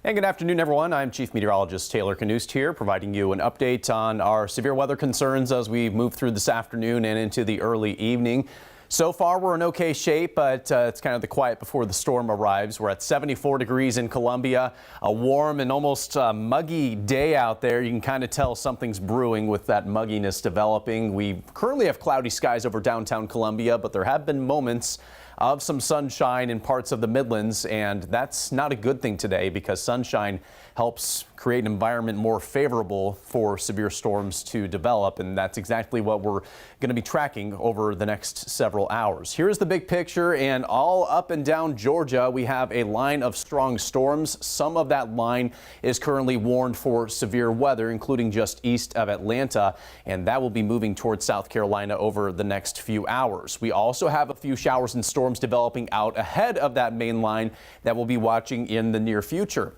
And good afternoon, everyone. I'm Chief Meteorologist Taylor Kanost here, providing you an update on our severe weather concerns as we move through this afternoon and into the early evening. So far, we're in okay shape, but it's kind of the quiet before the storm arrives. We're at 74 degrees in Columbia, a warm and almost muggy day out there. You can kind of tell something's brewing with that mugginess developing. We currently have cloudy skies over downtown Columbia, but there have been moments of some sunshine in parts of the Midlands, and that's not a good thing today because sunshine helps create an environment more favorable for severe storms to develop, and that's exactly what we're going to be tracking over the next several hours. Here's the big picture, and all up and down Georgia we have a line of strong storms. Some of that line is currently warned for severe weather, including just east of Atlanta, and that will be moving towards South Carolina over the next few hours. We also have a few showers and storms developing out ahead of that main line that we'll be watching in the near future.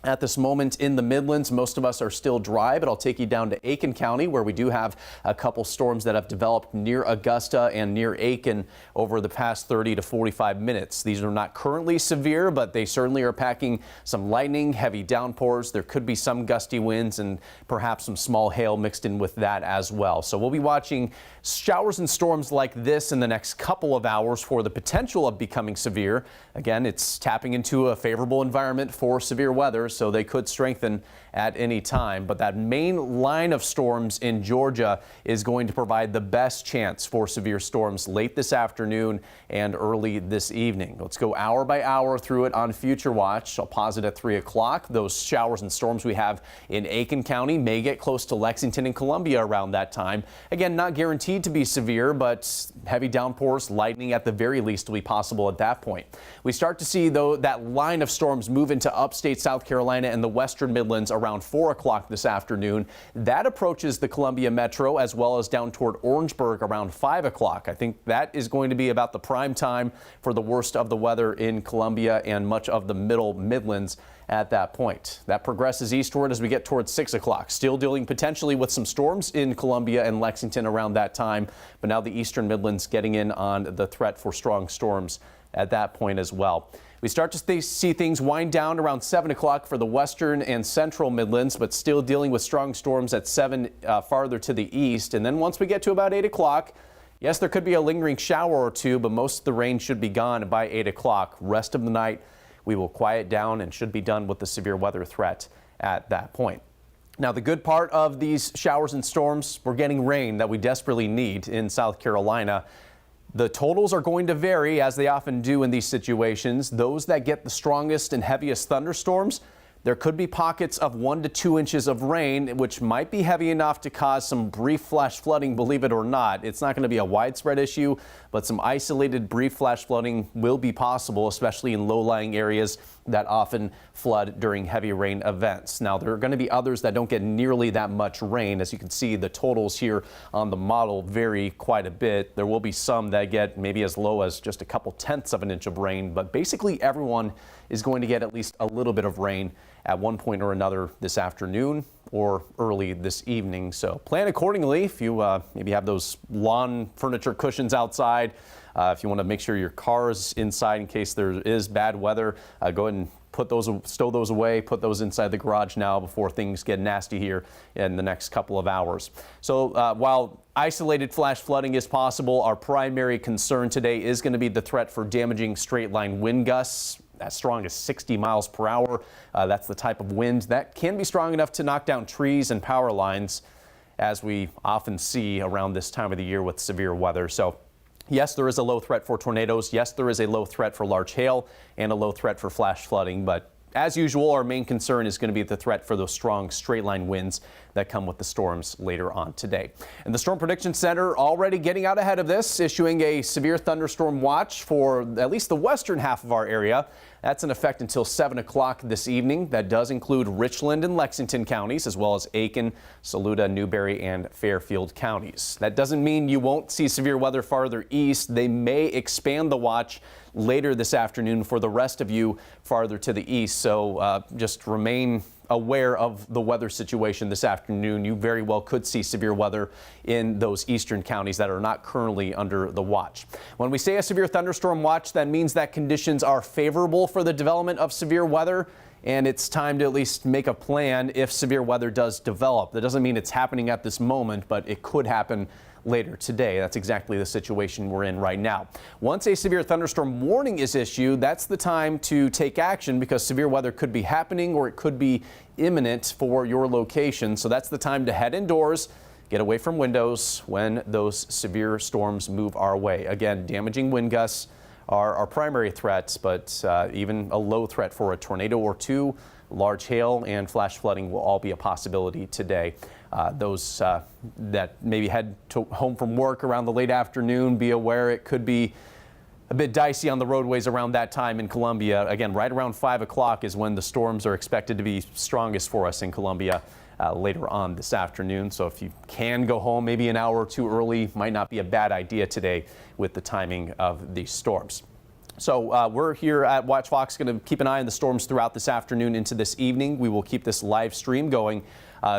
At this moment in the Midlands, most of us are still dry, but I'll take you down to Aiken County, where we do have a couple storms that have developed near Augusta and near Aiken over the past 30 to 45 minutes. These are not currently severe, but they certainly are packing some lightning, heavy downpours. There could be some gusty winds and perhaps some small hail mixed in with that as well. So we'll be watching showers and storms like this in the next couple of hours for the potential of becoming severe. Again, it's tapping into a favorable environment for severe weather, so they could strengthen at any time. But that main line of storms in Georgia is going to provide the best chance for severe storms late this afternoon and early this evening. Let's go hour by hour through it on Future Watch. I'll pause it at 3 o'clock. Those showers and storms we have in Aiken County may get close to Lexington and Columbia around that time. Again, not guaranteed to be severe, but heavy downpours, lightning at the very least will be possible at that point. We start to see, though, that line of storms move into upstate South Carolina and the western Midlands around 4 o'clock this afternoon. That approaches the Columbia Metro as well as down toward Orangeburg around 5 o'clock. I think that is going to be about the prime time for the worst of the weather in Columbia and much of the middle Midlands at that point. That progresses eastward as we get towards 6 o'clock. Still dealing potentially with some storms in Columbia and Lexington around that time, but now the eastern Midlands getting in on the threat for strong storms at that point as well. We start to see things wind down around 7 o'clock for the western and central Midlands, but still dealing with strong storms at 7 farther to the east. And then once we get to about 8 o'clock, yes, there could be a lingering shower or two, but most of the rain should be gone by 8 o'clock. Rest of the night, we will quiet down and should be done with the severe weather threat at that point. Now, the good part of these showers and storms, we're getting rain that we desperately need in South Carolina. The totals are going to vary, as they often do in these situations. Those that get the strongest and heaviest thunderstorms, there could be pockets of 1 to 2 inches of rain, which might be heavy enough to cause some brief flash flooding, believe it or not. It's not going to be a widespread issue, but some isolated brief flash flooding will be possible, especially in low-lying areas that often flood during heavy rain events. Now, there are going to be others that don't get nearly that much rain. As you can see, the totals here on the model vary quite a bit. There will be some that get maybe as low as just a couple tenths of an inch of rain, but basically everyone is going to get at least a little bit of rain at one point or another this afternoon or early this evening. So plan accordingly. If you maybe have those lawn furniture cushions outside, if you want to make sure your car is inside in case there is bad weather, go ahead and stow those away, put those inside the garage now before things get nasty here in the next couple of hours. So while isolated flash flooding is possible, our primary concern today is going to be the threat for damaging straight line wind gusts as strong as 60 miles per hour. That's the type of wind that can be strong enough to knock down trees and power lines, as we often see around this time of the year with severe weather. So yes, there is a low threat for tornadoes. Yes, there is a low threat for large hail and a low threat for flash flooding. But as usual, our main concern is going to be the threat for those strong straight line winds that come with the storms later on today. And the Storm Prediction Center already getting out ahead of this, issuing a severe thunderstorm watch for at least the western half of our area. That's in effect until 7 o'clock this evening. That does include Richland and Lexington counties, as well as Aiken, Saluda, Newberry, and Fairfield counties. That doesn't mean you won't see severe weather farther east. They may expand the watch later this afternoon for the rest of you farther to the east. So just remain aware of the weather situation this afternoon. You very well could see severe weather in those eastern counties that are not currently under the watch. When we say a severe thunderstorm watch, that means that conditions are favorable for the development of severe weather. and it's time to at least make a plan if severe weather does develop. That doesn't mean it's happening at this moment, but it could happen later today. That's exactly the situation we're in right now. Once a severe thunderstorm warning is issued, that's the time to take action because severe weather could be happening or it could be imminent for your location. So that's the time to head indoors, get away from windows when those severe storms move our way. Again, damaging wind gusts are our primary threats, but even a low threat for a tornado or two, large hail and flash flooding will all be a possibility today. Those that maybe head home from work around the late afternoon, be aware it could be a bit dicey on the roadways around that time in Columbia. Again, right around 5 o'clock is when the storms are expected to be strongest for us in Columbia later on this afternoon. So if you can go home maybe an hour or two early, might not be a bad idea today with the timing of these storms. So we're here at Watch Fox going to keep an eye on the storms throughout this afternoon into this evening. We will keep this live stream going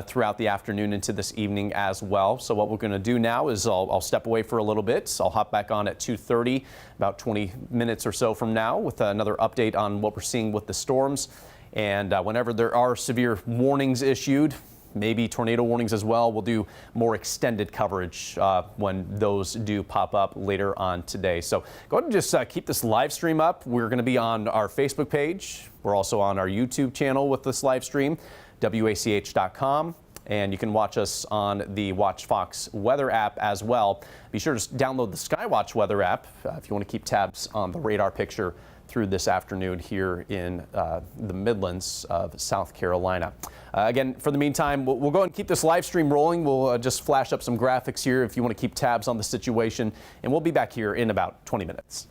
throughout the afternoon into this evening as well. So what we're going to do now is I'll step away for a little bit. I'll hop back on at 2:30, about 20 minutes or so from now, with another update on what we're seeing with the storms. And whenever there are severe warnings issued, maybe tornado warnings as well, we'll do more extended coverage when those do pop up later on today. So go ahead and just keep this live stream up. We're going to be on our Facebook page. We're also on our YouTube channel with this live stream, wach.com. And you can watch us on the Watch Fox weather app as well. Be sure to download the Skywatch weather app if you want to keep tabs on the radar picture through this afternoon here in the Midlands of South Carolina. Again, for the meantime, we'll go and keep this live stream rolling. We'll just flash up some graphics here if you want to keep tabs on the situation, and we'll be back here in about 20 minutes.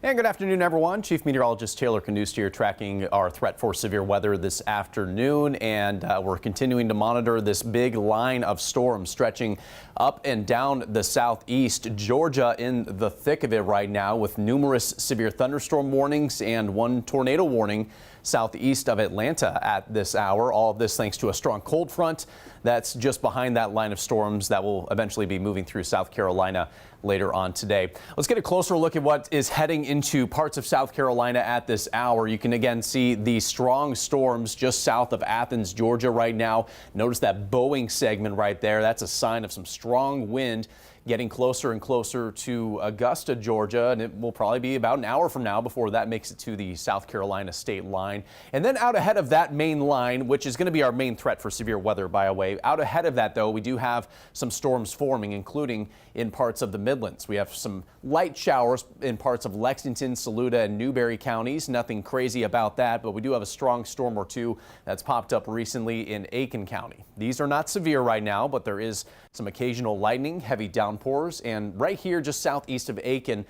And good afternoon, everyone. Chief Meteorologist Taylor Kanost here, tracking our threat for severe weather this afternoon. And we're continuing to monitor this big line of storms stretching up and down the southeast. Georgia in the thick of it right now, with numerous severe thunderstorm warnings and one tornado warning southeast of Atlanta at this hour. All of this thanks to a strong cold front that's just behind that line of storms that will eventually be moving through South Carolina later on today. Let's get a closer look at what is heading into parts of South Carolina at this hour. You can again see the strong storms just south of Athens, Georgia right now. Notice that bowing segment right there. That's a sign of some strong wind getting closer and closer to Augusta, Georgia, and it will probably be about an hour from now before that makes it to the South Carolina state line. And then out ahead of that main line, which is going to be our main threat for severe weather, by the way, out ahead of that, though, we do have some storms forming, including in parts of the Midlands. We have some light showers in parts of Lexington, Saluda, and Newberry counties. Nothing crazy about that, but we do have a strong storm or two that's popped up recently in Aiken County. These are not severe right now, but there is some occasional lightning, heavy downpours, and right here just southeast of Aiken,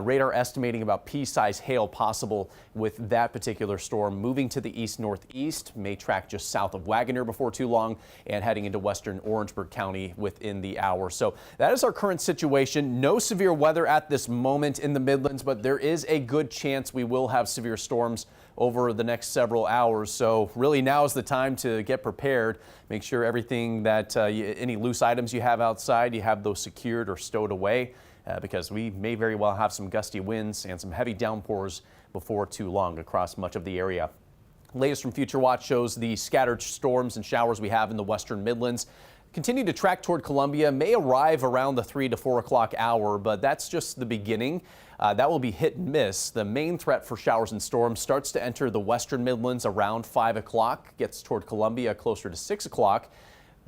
radar estimating about pea-size hail possible with that particular storm moving to the east-northeast, may track just south of Wagoner before too long, and heading into western Orangeburg County within the hour. So that is our current situation. No severe weather at this moment in the Midlands, but there is a good chance we will have severe storms over the next several hours. So really now is the time to get prepared. Make sure everything that any loose items you have outside, you have those secured or stowed away, because we may very well have some gusty winds and some heavy downpours before too long across much of the area. Latest from Future Watch shows the scattered storms and showers we have in the western Midlands continue to track toward Columbia, may arrive around the 3 to 4 o'clock hour, but that's just the beginning. That will be hit and miss. The main threat for showers and storms starts to enter the western Midlands around 5 o'clock, gets toward Columbia closer to 6 o'clock,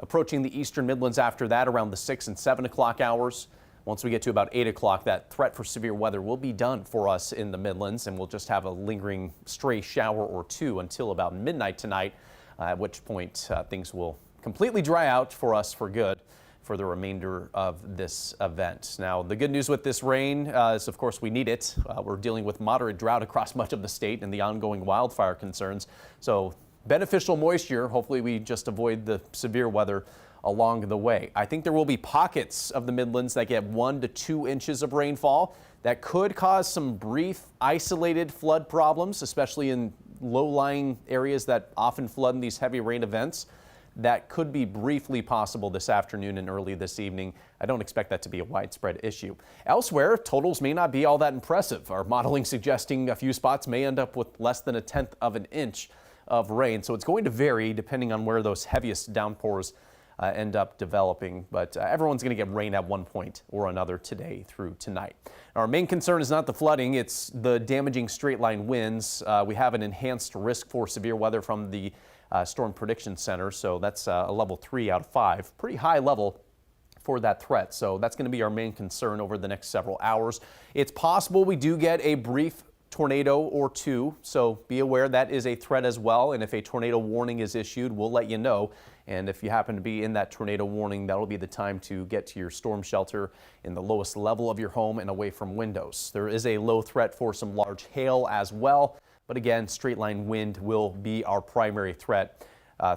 approaching the eastern Midlands after that around the 6 and 7 o'clock hours. Once we get to about 8 o'clock, that threat for severe weather will be done for us in the Midlands, and we'll just have a lingering stray shower or two until about midnight tonight, at which point things will completely dry out for us for good for the remainder of this event. Now, the good news with this rain is, of course, we need it. We're dealing with moderate drought across much of the state and the ongoing wildfire concerns. So beneficial moisture. Hopefully we just avoid the severe weather along the way. I think there will be pockets of the Midlands that get 1 to 2 inches of rainfall that could cause some brief isolated flood problems, especially in low-lying areas that often flood in these heavy rain events. That could be briefly possible this afternoon and early this evening. I don't expect that to be a widespread issue. Elsewhere, totals may not be all that impressive. Our modeling suggesting a few spots may end up with less than 1/10 of an inch of rain. So it's going to vary depending on where those heaviest downpours end up developing. But everyone's going to get rain at one point or another today through tonight. Our main concern is not the flooding, it's the damaging straight line winds. We have an enhanced risk for severe weather from the Storm Prediction Center, so that's a level 3 out of 5. Pretty high level for that threat, so that's going to be our main concern over the next several hours. It's possible we do get a brief tornado or two, so be aware that is a threat as well, and if a tornado warning is issued, we'll let you know. And if you happen to be in that tornado warning, that'll be the time to get to your storm shelter in the lowest level of your home and away from windows. There is a low threat for some large hail as well. But again, straight line wind will be our primary threat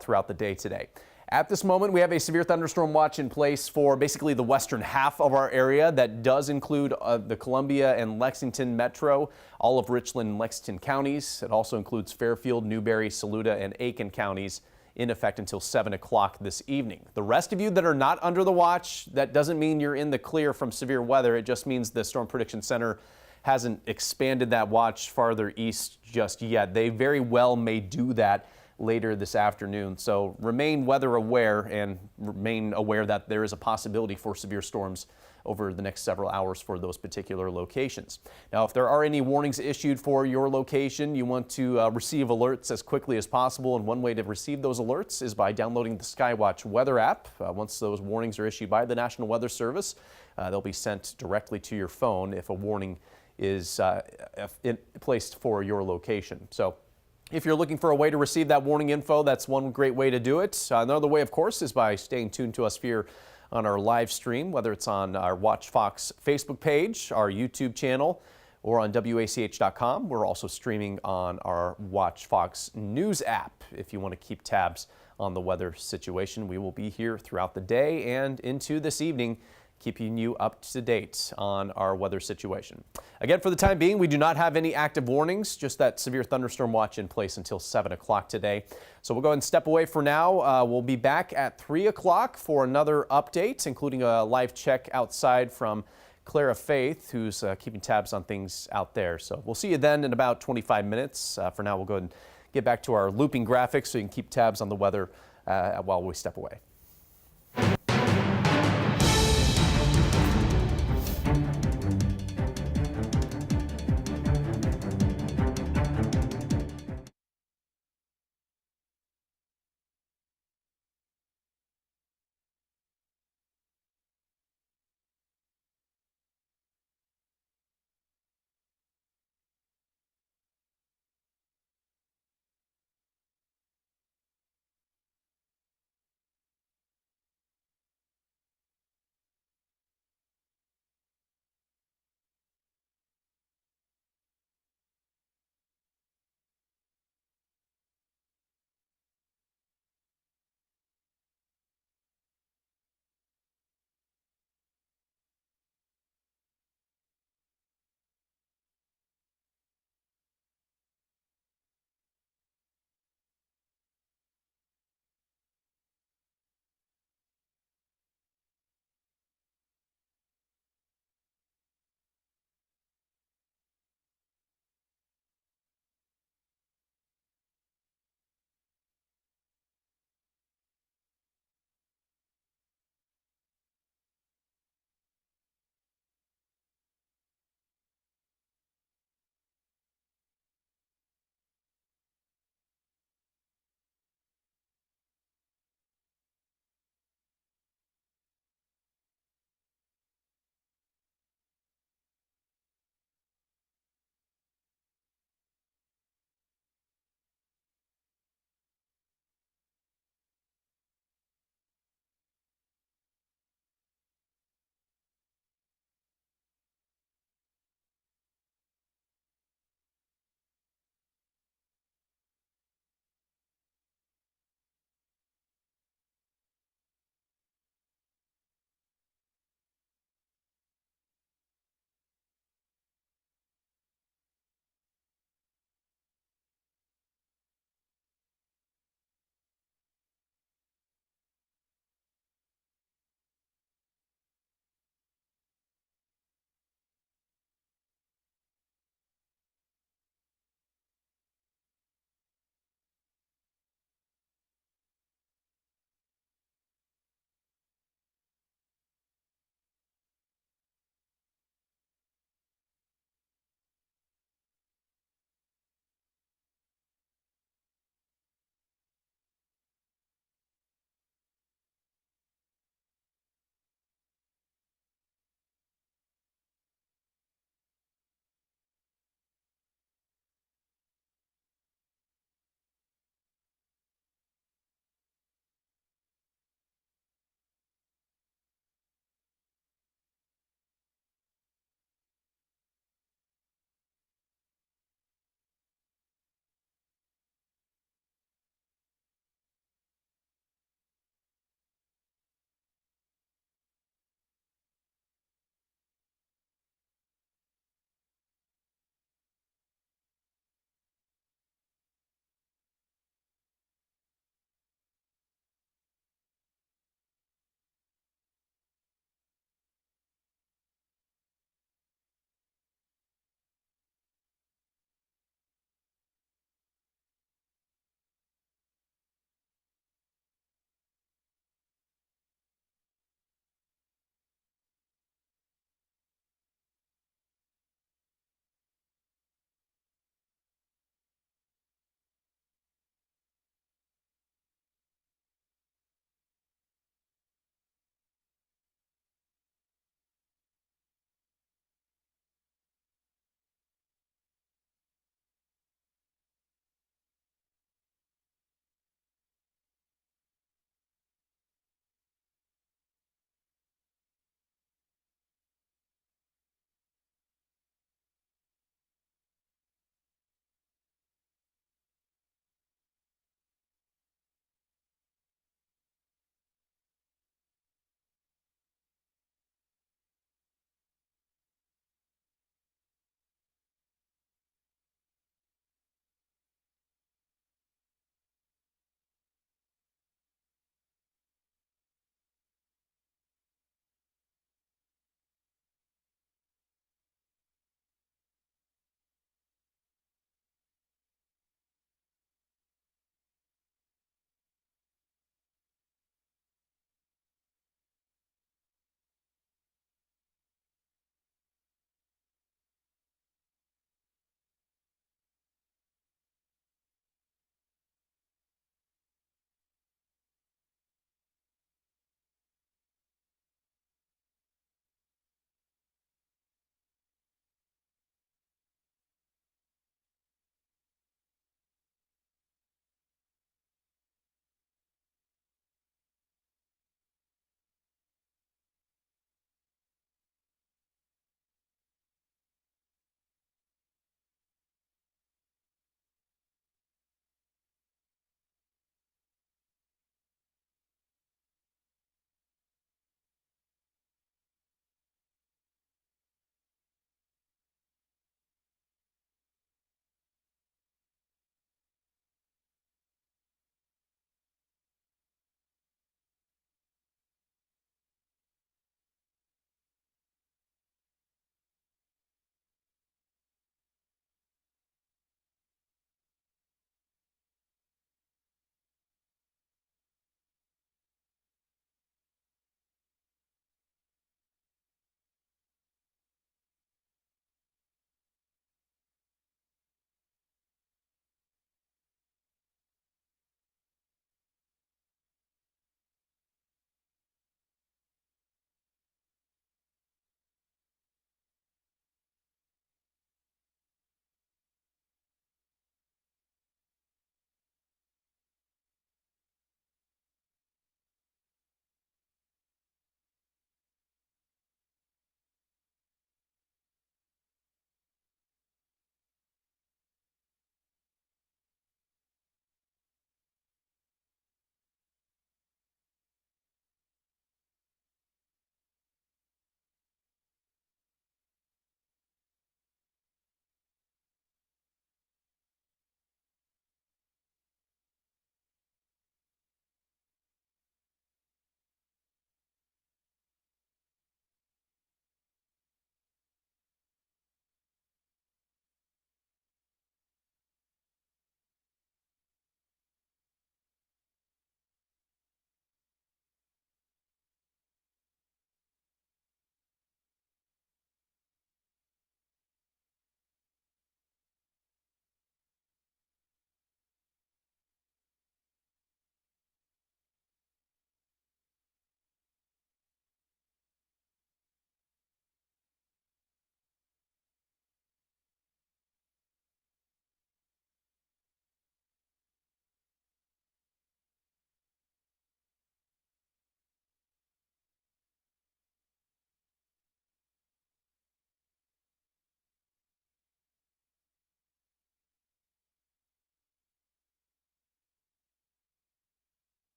throughout the day today. At this moment, we have a severe thunderstorm watch in place for basically the western half of our area. That does include the Columbia and Lexington metro, all of Richland and Lexington counties. It also includes Fairfield, Newberry, Saluda, and Aiken counties, in effect until 7 o'clock this evening. The rest of you that are not under the watch, that doesn't mean you're in the clear from severe weather. It just means the Storm Prediction Center hasn't expanded that watch farther east just yet. They very well may do that later this afternoon. So remain weather aware and remain aware that there is a possibility for severe storms over the next several hours for those particular locations. Now, if there are any warnings issued for your location, you want to receive alerts as quickly as possible. And one way to receive those alerts is by downloading the Skywatch weather app. Once those warnings are issued by the National Weather Service, they'll be sent directly to your phone if a warning is placed for your location. So if you're looking for a way to receive that warning info, that's one great way to do it. Another way, of course, is by staying tuned to us here on our live stream, whether it's on our Watch Fox Facebook page, our YouTube channel, or on WACH.com. We're also streaming on our Watch Fox News app if you want to keep tabs on the weather situation. We will be here throughout the day and into this evening, keeping you up to date on our weather situation. Again, for the time being, we do not have any active warnings, just that severe thunderstorm watch in place until 7 o'clock today. So we'll go ahead and step away for now. We'll be back at 3 o'clock for another update, including a live check outside from Clara Faith, who's keeping tabs on things out there. So we'll see you then in about 25 minutes. For now, we'll go ahead and get back to our looping graphics so you can keep tabs on the weather while we step away.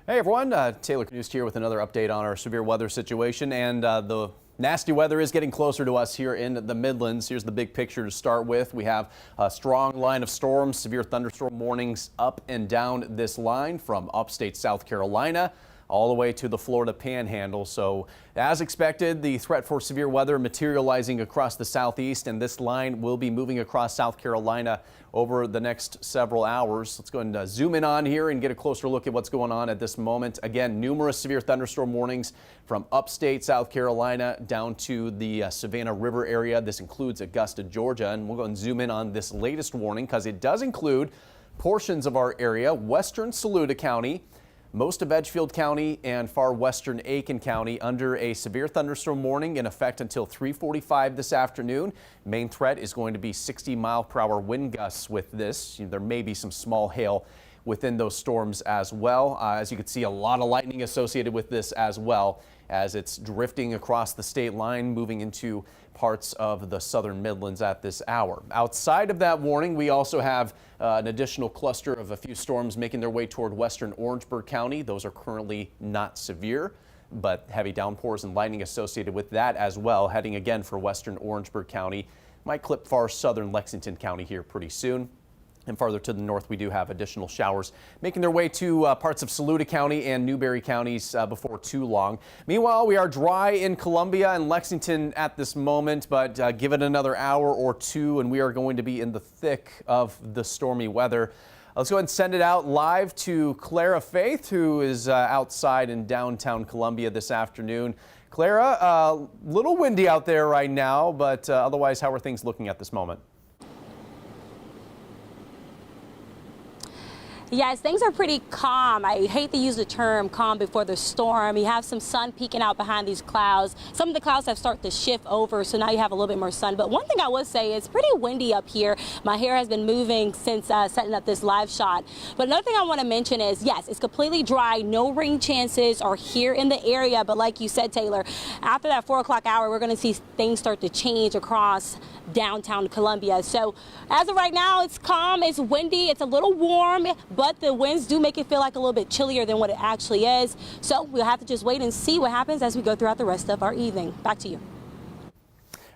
Hey everyone, Taylor Kanost here with another update on our severe weather situation, and the nasty weather is getting closer to us here in the Midlands. Here's the big picture to start with. We have a strong line of storms, severe thunderstorm warnings up and down this line from upstate South Carolina all the way to the Florida Panhandle. So as expected, the threat for severe weather materializing across the southeast, and this line will be moving across South Carolina over the next several hours. Let's go ahead and zoom in on here and get a closer look at what's going on at this moment. Again, numerous severe thunderstorm warnings from upstate South Carolina down to the Savannah River area. This includes Augusta, Georgia, and we'll go and zoom in on this latest warning because it does include portions of our area, western Saluda County, most of Edgefield County, and far western Aiken County under a severe thunderstorm warning in effect until 3:45 this afternoon. Main threat is going to be 60-mile-per-hour wind gusts with this. There may be some small hail within those storms as well. As you can see, a lot of lightning associated with this as well, as it's drifting across the state line, moving into parts of the southern Midlands at this hour. Outside of that warning, we also have an additional cluster of a few storms making their way toward western Orangeburg County. Those are currently not severe, but heavy downpours and lightning associated with that as well, heading again for western Orangeburg County. Might clip far southern Lexington County here pretty soon. And farther to the north, we do have additional showers making their way to parts of Saluda County and Newberry counties before too long. Meanwhile, we are dry in Columbia and Lexington at this moment, but give it another hour or two and we are going to be in the thick of the stormy weather. Let's go ahead and send it out live to Clara Faith, who is outside in downtown Columbia this afternoon. Clara, a little windy out there right now, but otherwise, how are things looking at this moment? Yes, things are pretty calm. I hate to use the term calm before the storm. You have some sun peeking out behind these clouds. Some of the clouds have started to shift over, so now you have a little bit more sun. But one thing I would say, it's pretty windy up here. My hair has been moving since setting up this live shot. But another thing I want to mention is, yes, it's completely dry. No rain chances are here in the area. But like you said, Taylor, after that 4 o'clock hour, we're going to see things start to change across downtown Columbia. So as of right now, it's calm, it's windy, it's a little warm, but the winds do make it feel like a little bit chillier than what it actually is. So we'll have to just wait and see what happens as we go throughout the rest of our evening. Back to you.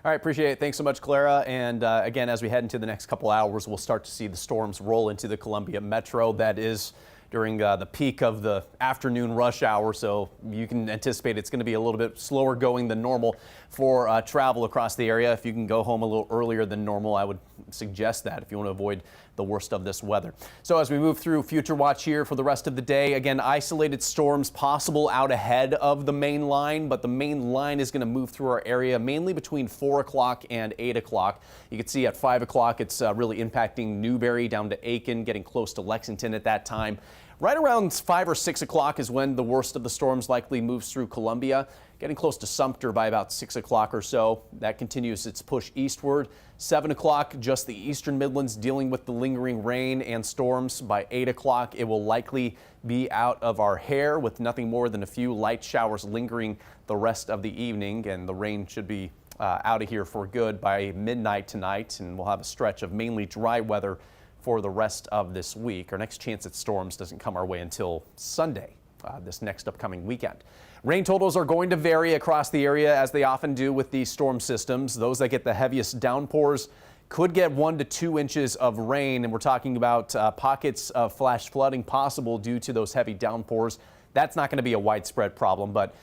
All right, appreciate it. Thanks so much, Clara. And again, as we head into the next couple hours, we'll start to see the storms roll into the Columbia metro. That is during the peak of the afternoon rush hour, so you can anticipate it's going to be a little bit slower going than normal for travel across the area. If you can go home a little earlier than normal, I would suggest that if you want to avoid the worst of this weather. So as we move through Future Watch here for the rest of the day, again, isolated storms possible out ahead of the main line, but the main line is going to move through our area mainly between 4 o'clock and 8 o'clock. You can see at 5 o'clock it's really impacting Newberry down to Aiken, getting close to Lexington at that time. Right around 5 or 6 o'clock is when the worst of the storms likely moves through Columbia, getting close to Sumter by about 6 o'clock or so. That continues its push eastward. 7 o'clock, just the eastern Midlands dealing with the lingering rain and storms. By 8 o'clock, it will likely be out of our hair with nothing more than a few light showers lingering the rest of the evening, and the rain should be out of here for good by midnight tonight, and we'll have a stretch of mainly dry weather for the rest of this week. Our next chance at storms doesn't come our way until Sunday, this next upcoming weekend. Rain totals are going to vary across the area, as they often do with these storm systems. Those that get the heaviest downpours could get 1 to 2 inches of rain, and we're talking about pockets of flash flooding possible due to those heavy downpours. That's not going to be a widespread problem, but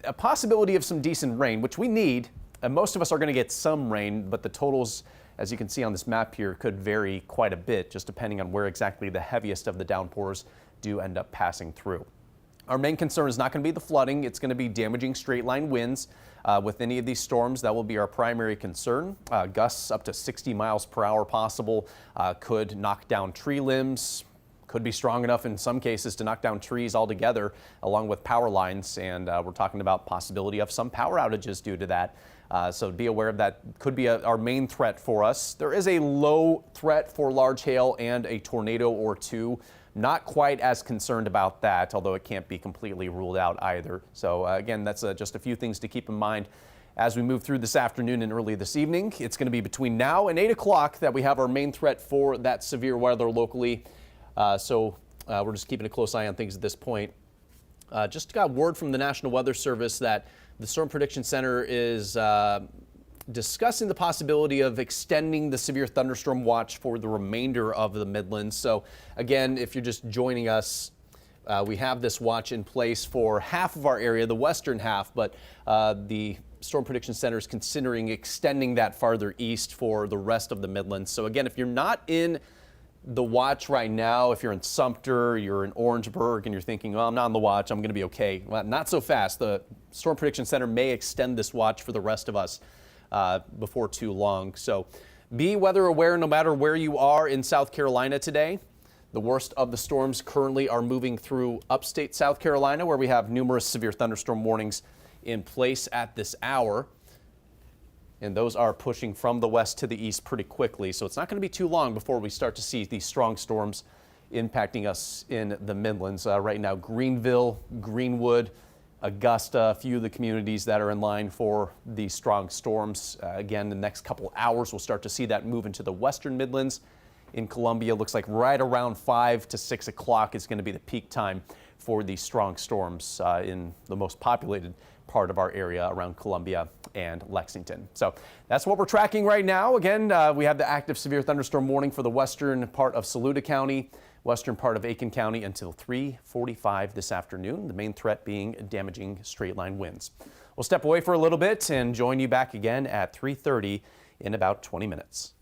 a possibility of some decent rain, which we need. And most of us are going to get some rain, but the totals, as you can see on this map here, could vary quite a bit, just depending on where exactly the heaviest of the downpours do end up passing through. Our main concern is not going to be the flooding. It's going to be damaging straight line winds. With any of these storms, that will be our primary concern. Gusts up to 60 miles per hour possible, could knock down tree limbs, could be strong enough in some cases to knock down trees altogether, along with power lines. And we're talking about possibility of some power outages due to that. So be aware of that. Could be our main threat for us. There is a low threat for large hail and a tornado or two. Not quite as concerned about that, although it can't be completely ruled out either. So again, that's just a few things to keep in mind as we move through this afternoon and early this evening. It's going to be between now and 8 o'clock that we have our main threat for that severe weather locally. So we're just keeping a close eye on things at this point. Just got word from the National Weather Service that the Storm Prediction Center is discussing the possibility of extending the severe thunderstorm watch for the remainder of the Midlands. So again, if you're just joining us, we have this watch in place for half of our area, the western half, but the Storm Prediction Center is considering extending that farther east for the rest of the Midlands. So again, if you're not in the watch right now, if you're in Sumter, you're in Orangeburg, and you're thinking, well, I'm not on the watch, I'm going to be okay. Well, not so fast. The Storm Prediction Center may extend this watch for the rest of us before too long. So be weather aware no matter where you are in South Carolina today. The worst of the storms currently are moving through upstate South Carolina, where we have numerous severe thunderstorm warnings in place at this hour. And those are pushing from the west to the east pretty quickly. So it's not going to be too long before we start to see these strong storms impacting us in the Midlands. Right now, Greenville, Greenwood, Augusta, a few of the communities that are in line for these strong storms. Again, the next couple hours, we'll start to see that move into the western Midlands. In Columbia, looks like right around 5 to 6 o'clock is going to be the peak time for these strong storms in the most populated part of our area around Columbia and Lexington. So that's what we're tracking right now. Again, we have the active severe thunderstorm warning for the western part of Saluda County, western part of Aiken County until 3:45 this afternoon. The main threat being damaging straight line winds. We'll step away for a little bit and join you back again at 3:30 in about 20 minutes.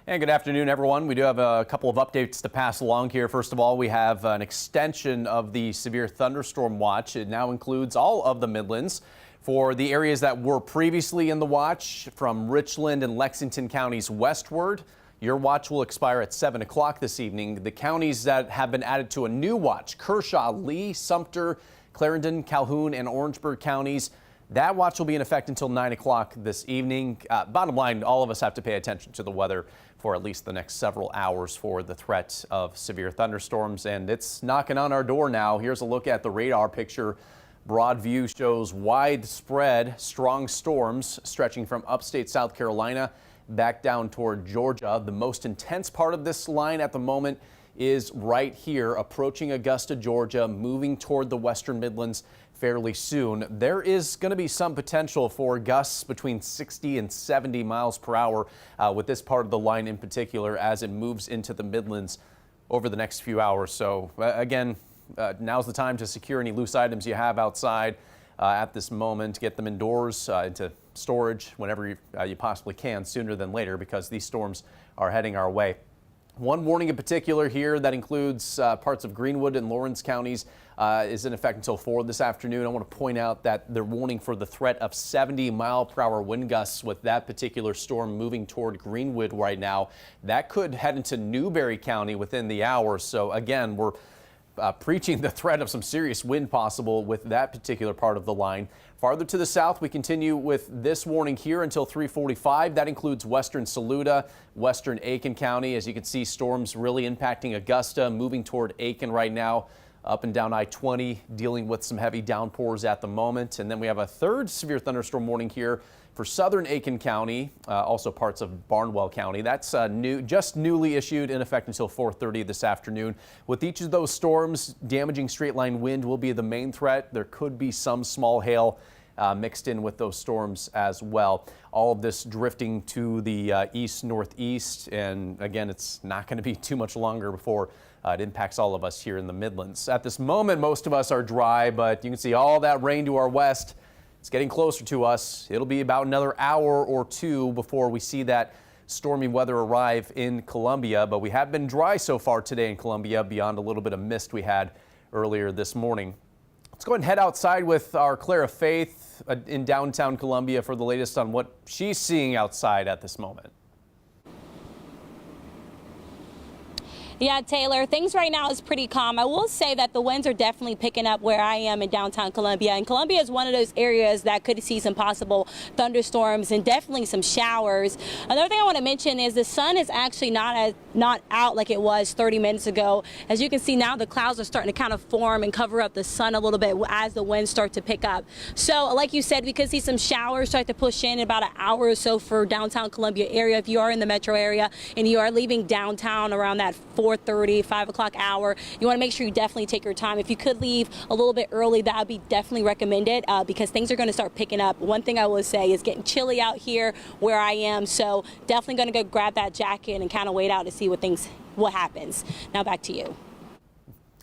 And good afternoon, everyone. We do have a couple of updates to pass along here. First of all, we have an extension of the severe thunderstorm watch. It now includes all of the Midlands. For the areas that were previously in the watch, from Richland and Lexington counties westward, your watch will expire at 7 o'clock this evening. The counties that have been added to a new watch, Kershaw, Lee, Sumter, Clarendon, Calhoun, and Orangeburg counties, that watch will be in effect until 9 o'clock this evening. Bottom line, all of us have to pay attention to the weather for at least the next several hours for the threat of severe thunderstorms, and it's knocking on our door now. Here's a look at the radar picture. Broad view shows widespread strong storms stretching from upstate South Carolina back down toward Georgia. The most intense part of this line at the moment is right here, approaching Augusta, Georgia, moving toward the western Midlands fairly soon. There is going to be some potential for gusts between 60 and 70 miles per hour with this part of the line in particular as it moves into the Midlands over the next few hours. So again, now's the time to secure any loose items you have outside at this moment. Get them indoors into storage whenever you possibly can, sooner than later, because these storms are heading our way. One warning in particular here that includes parts of Greenwood and Lawrence counties is in effect until 4 this afternoon. I want to point out that they're warning for the threat of 70-mile-per-hour wind gusts with that particular storm moving toward Greenwood right now. That could head into Newberry County within the hour. So again, we're preaching the threat of some serious wind possible with that particular part of the line. Farther to the south, we continue with this warning here until 3:45. That includes western Saluda, western Aiken County. As you can see, storms really impacting Augusta, moving toward Aiken right now, up and down I-20, dealing with some heavy downpours at the moment. And then we have a third severe thunderstorm warning here for southern Aiken County, also parts of Barnwell County. That's just newly issued, in effect until 4:30 this afternoon. With each of those storms, damaging straight line wind will be the main threat. There could be some small hail mixed in with those storms as well. All of this drifting to the east-northeast, and again, it's not going to be too much longer before it impacts all of us here in the Midlands. At this moment, most of us are dry, but you can see all that rain to our west. It's getting closer to us. It'll be about another hour or two before we see that stormy weather arrive in Columbia, but we have been dry so far today in Columbia beyond a little bit of mist we had earlier this morning. Let's go ahead and head outside with our Clara Faith in downtown Columbia for the latest on what she's seeing outside at this moment. Yeah, Taylor, things right now is pretty calm. I will say that the winds are definitely picking up where I am in downtown Columbia. And Columbia is one of those areas that could see some possible thunderstorms and definitely some showers. Another thing I want to mention is the sun is actually not out like it was 30 minutes ago. As you can see now, the clouds are starting to kind of form and cover up the sun a little bit as the winds start to pick up. So like you said, we could see some showers start to push in about an hour or so for downtown Columbia area. If you are in the metro area and you are leaving downtown around that 4:30, 5 o'clock hour, you want to make sure you definitely take your time. If you could leave a little bit early, that would be definitely recommended because things are going to start picking up. One thing I will say is getting chilly out here where I am, so definitely going to go grab that jacket and kind of wait out to see what happens. Now back to you.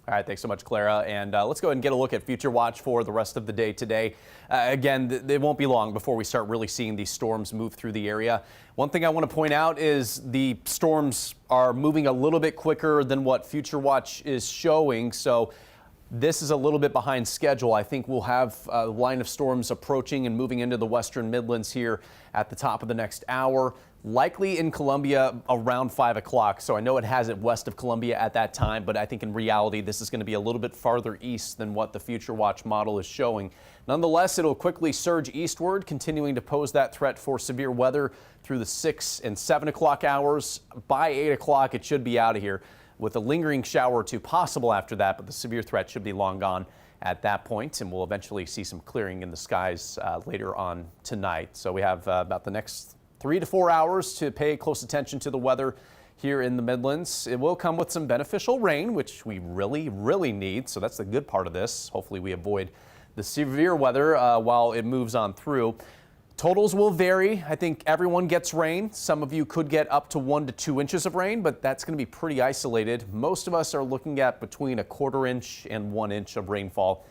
All right, thanks so much, Clara. And let's go ahead and get a look at Future Watch for the rest of the day today. Again, it won't be long before we start really seeing these storms move through the area. One thing I want to point out is the storms are moving a little bit quicker than what Future Watch is showing. So this is a little bit behind schedule. I think we'll have a line of storms approaching and moving into the western Midlands here at the top of the next hour. Likely in Columbia around 5 o'clock. So I know it has it west of Columbia at that time, but I think in reality this is going to be a little bit farther east than what the Future Watch model is showing. Nonetheless, it'll quickly surge eastward, continuing to pose that threat for severe weather through the 6 and 7 o'clock hours. By 8 o'clock, it should be out of here with a lingering shower or two possible after that, but the severe threat should be long gone at that point, and we'll eventually see some clearing in the skies later on tonight. So we have about the next 3 to 4 hours to pay close attention to the weather here in the Midlands. It will come with some beneficial rain, which we really need. So that's the good part of this. Hopefully we avoid the severe weather while it moves on through. Totals will vary. I think everyone gets rain. Some of you could get up to 1 to 2 inches of rain, but that's going to be pretty isolated. Most of us are looking at between a 1/4 inch and 1 inch of rainfall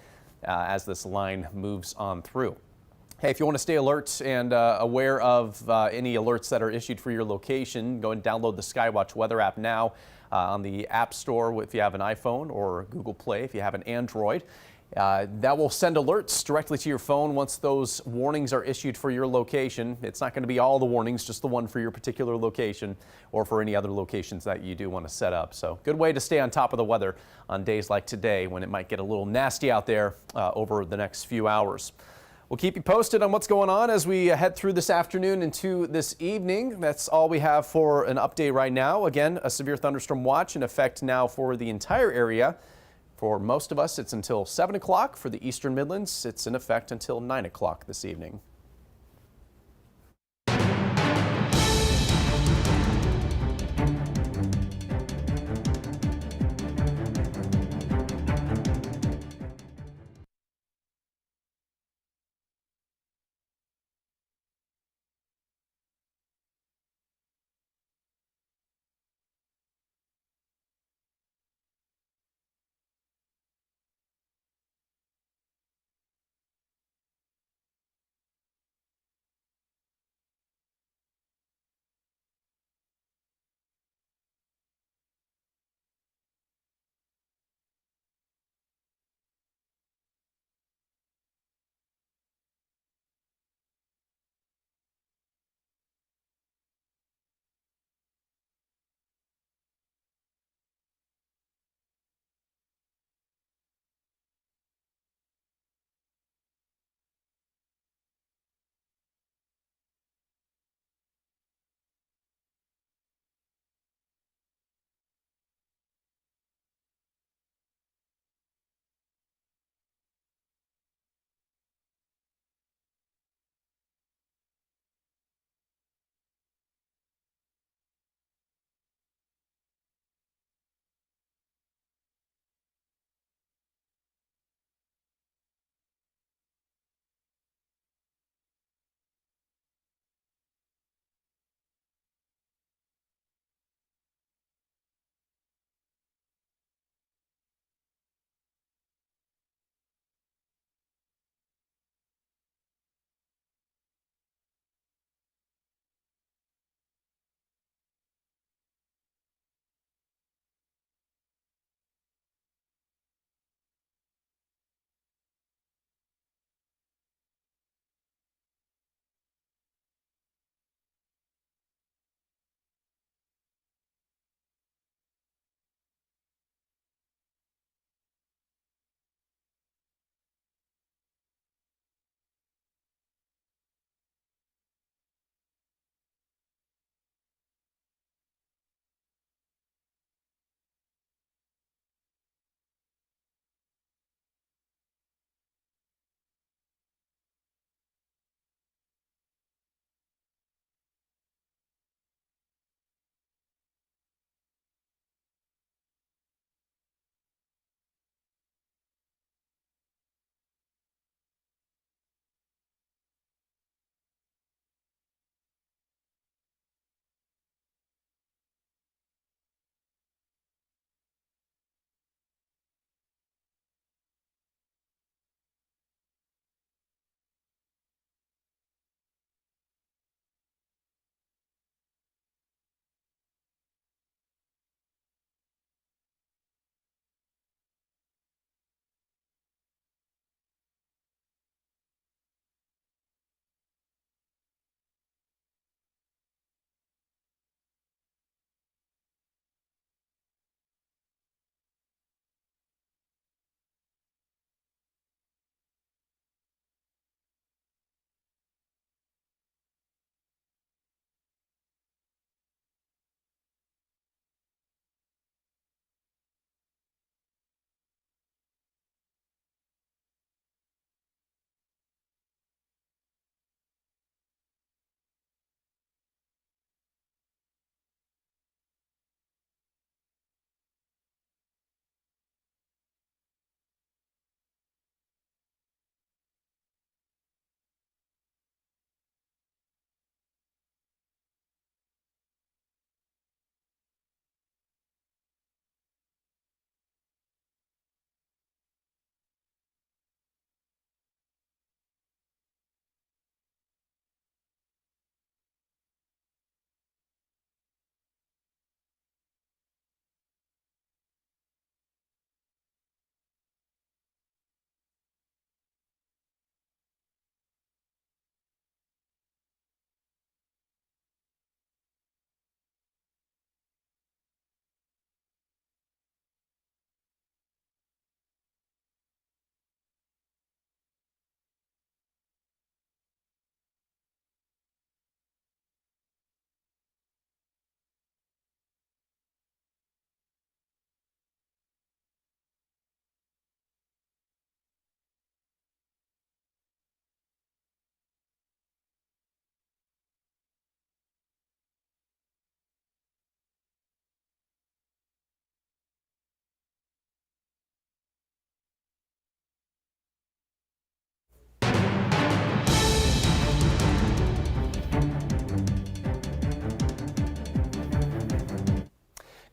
as this line moves on through. Hey, if you want to stay alert and aware of any alerts that are issued for your location, go and download the Skywatch weather app now on the App Store if you have an iPhone, or Google Play if you have an Android. That will send alerts directly to your phone once those warnings are issued for your location. It's not going to be all the warnings, just the one for your particular location or for any other locations that you do want to set up. So good way to stay on top of the weather on days like today when it might get a little nasty out there over the next few hours. We'll keep you posted on what's going on as we head through this afternoon into this evening. That's all we have for an update right now. Again, a severe thunderstorm watch in effect now for the entire area. For most of us, it's until 7 o'clock. For the eastern Midlands, it's in effect until 9 o'clock this evening.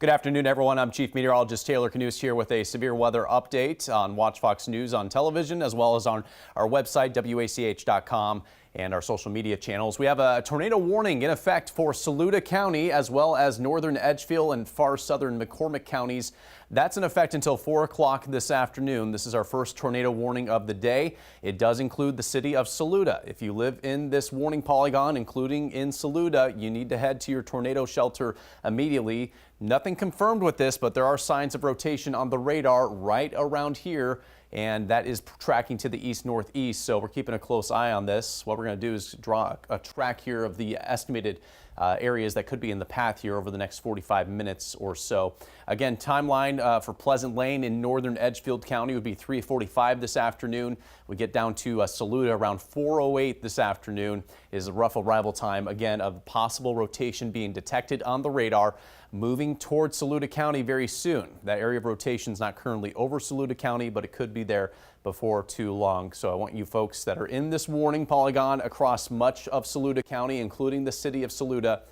Good afternoon, everyone. I'm Chief Meteorologist Taylor Kanost here with a severe weather update on Watch Fox News on television, as well as on our website, wach.com, and our social media channels. We have a tornado warning in effect for Saluda County, as well as northern Edgefield and far southern McCormick counties. That's in effect until 4 o'clock this afternoon. This is our first tornado warning of the day. It does include the city of Saluda. If you live in this warning polygon, including in Saluda, you need to head to your tornado shelter immediately. Nothing confirmed with this, but there are signs of rotation on the radar right around here, and that is tracking to the east-northeast, so we're keeping a close eye on this. What we're going to do is draw a track here of the estimated areas that could be in the path here over the next 45 minutes or so. Again, timeline for Pleasant Lane in northern Edgefield County would be 3:45 this afternoon. We get down to Saluda around 4:08 this afternoon is a rough arrival time, again, of possible rotation being detected on the radar, moving towards Saluda County very soon. That area of rotation is not currently over Saluda County, but it could be there before too long. So I want you folks that are in this warning polygon across much of Saluda County, including the city of Saluda,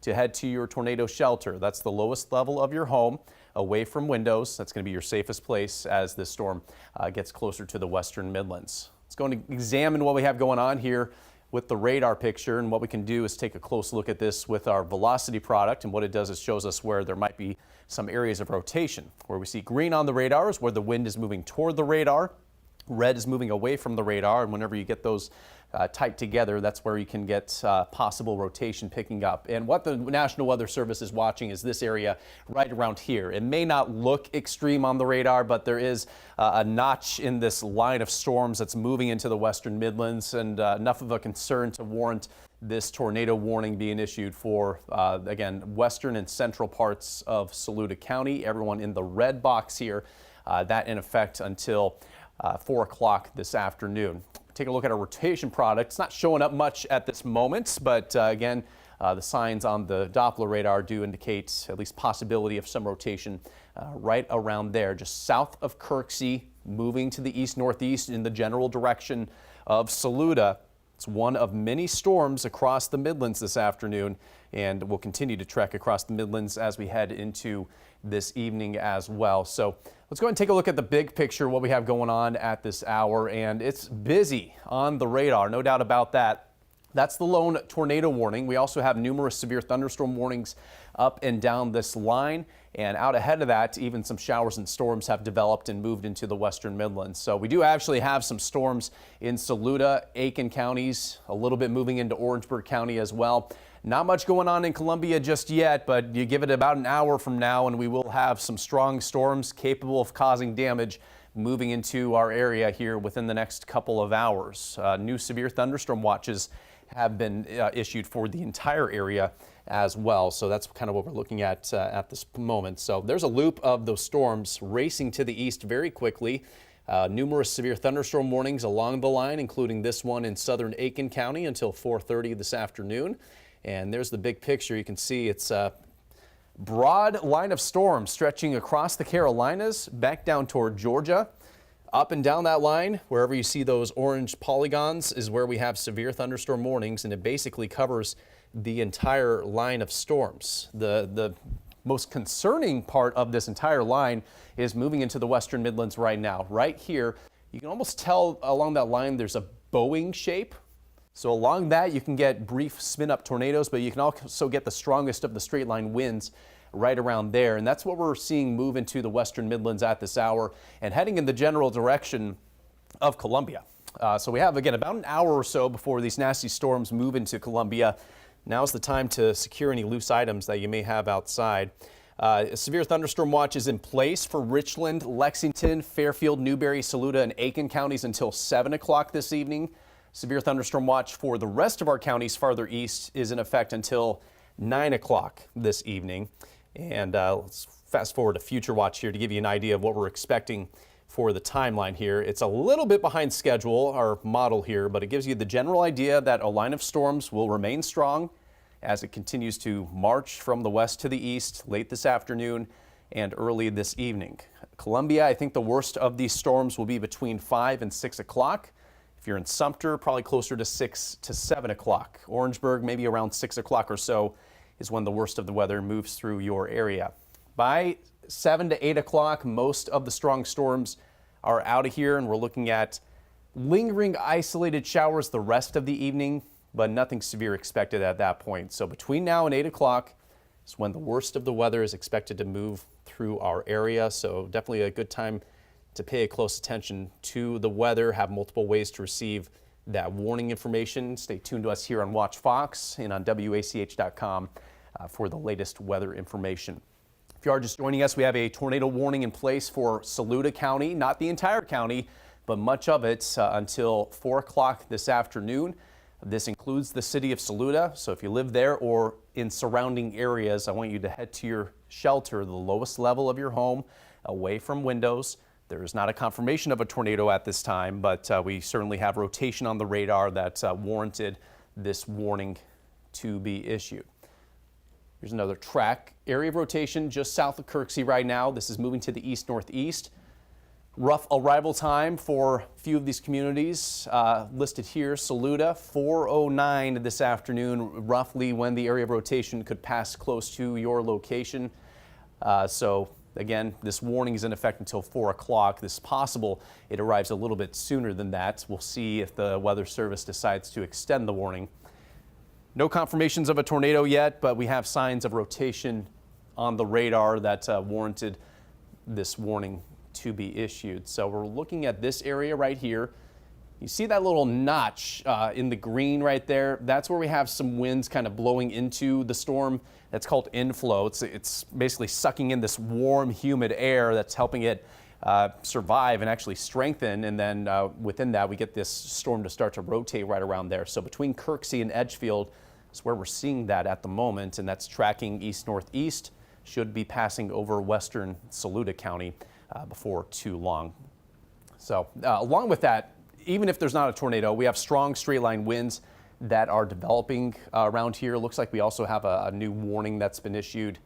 to head to your tornado shelter. That's the lowest level of your home, away from windows. That's going to be your safest place as this storm gets closer to the western Midlands. Let's go and examine what we have going on here with the radar picture, and what we can do is take a close look at this with our velocity product, and what it does is shows us where there might be some areas of rotation. Where we see green on the radar is where the wind is moving toward the radar. Red is moving away from the radar, and whenever you get those tight together, that's where you can get possible rotation picking up. And what the National Weather Service is watching is this area right around here. It may not look extreme on the radar, but there is a notch in this line of storms that's moving into the western Midlands, and enough of a concern to warrant this tornado warning being issued for, again, western and central parts of Saluda County. Everyone in the red box here, that in effect until 4 o'clock this afternoon. Take a look at our rotation product. It's not showing up much at this moment, but again, the signs on the Doppler radar do indicate at least possibility of some rotation right around there, just south of Kirksey, moving to the east-northeast in the general direction of Saluda. It's one of many storms across the Midlands this afternoon, and will continue to trek across the Midlands as we head into this evening as well. So let's go ahead and take a look at the big picture, what we have going on at this hour, and it's busy on the radar, no doubt about that. That's the lone tornado warning. We also have numerous severe thunderstorm warnings up and down this line, and out ahead of that, even some showers and storms have developed and moved into the western Midlands. So we do actually have some storms in Saluda, Aiken counties, a little bit moving into Orangeburg County as well. Not much going on in Columbia just yet, but you give it about an hour from now and we will have some strong storms capable of causing damage moving into our area here within the next couple of hours. New severe thunderstorm watches have been issued for the entire area as well. So that's kind of what we're looking at this moment. So there's a loop of those storms racing to the east very quickly. Numerous severe thunderstorm warnings along the line, including this one in southern Aiken County until 4:30 this afternoon. And there's the big picture. You can see it's a broad line of storms stretching across the Carolinas, back down toward Georgia. Up and down that line, wherever you see those orange polygons, is where we have severe thunderstorm warnings, and it basically covers the entire line of storms. The most concerning part of this entire line is moving into the western Midlands right now. Right here, you can almost tell along that line there's a bowing shape. So along that, you can get brief spin-up tornadoes, but you can also get the strongest of the straight line winds right around there. And that's what we're seeing move into the western Midlands at this hour and heading in the general direction of Columbia. So we have, again, about an hour or so before these nasty storms move into Columbia. Now's the time to secure any loose items that you may have outside. A severe thunderstorm watch is in place for Richland, Lexington, Fairfield, Newberry, Saluda, and Aiken counties until 7 o'clock this evening. Severe thunderstorm watch for the rest of our counties farther east is in effect until 9 o'clock this evening. And let's fast forward to future watch here to give you an idea of what we're expecting for the timeline here. It's a little bit behind schedule, our model here, but it gives you the general idea that a line of storms will remain strong as it continues to march from the west to the east late this afternoon and early this evening. Columbia, I think the worst of these storms will be between 5 and 6 o'clock. If you're in Sumter, probably closer to 6 to 7 o'clock. Orangeburg, maybe around 6 o'clock or so is when the worst of the weather moves through your area. By 7 to 8 o'clock, most of the strong storms are out of here, and we're looking at lingering isolated showers the rest of the evening, but nothing severe expected at that point. So between now and 8 o'clock is when the worst of the weather is expected to move through our area. So definitely a good time to pay close attention to the weather, have multiple ways to receive that warning information. Stay tuned to us here on Watch Fox and on WACH.com for the latest weather information. If you are just joining us, we have a tornado warning in place for Saluda County, not the entire county, but much of it until 4 o'clock this afternoon. This includes the city of Saluda, so if you live there or in surrounding areas, I want you to head to your shelter, the lowest level of your home, away from windows. There is not a confirmation of a tornado at this time, but we certainly have rotation on the radar that warranted this warning to be issued. Here's another track. Area of rotation just south of Kirksey right now. This is moving to the east-northeast. Rough arrival time for a few of these communities listed here. Saluda, 4:09 this afternoon, roughly when the area of rotation could pass close to your location. So again, this warning is in effect until 4 o'clock. This is possible it arrives a little bit sooner than that. We'll see if the Weather Service decides to extend the warning. No confirmations of a tornado yet, but we have signs of rotation on the radar that warranted this warning to be issued. So we're looking at this area right here. You see that little notch in the green right there? That's where we have some winds kind of blowing into the storm. That's called inflow. It's basically sucking in this warm, humid air that's helping it survive and actually strengthen. And then within that, we get this storm to start to rotate right around there. So between Kirksey and Edgefield is where we're seeing that at the moment, and that's tracking east-northeast, should be passing over western Saluda County before too long. So along with that, even if there's not a tornado, we have strong straight line winds that are developing around here. Looks like we also have a new warning that's been issued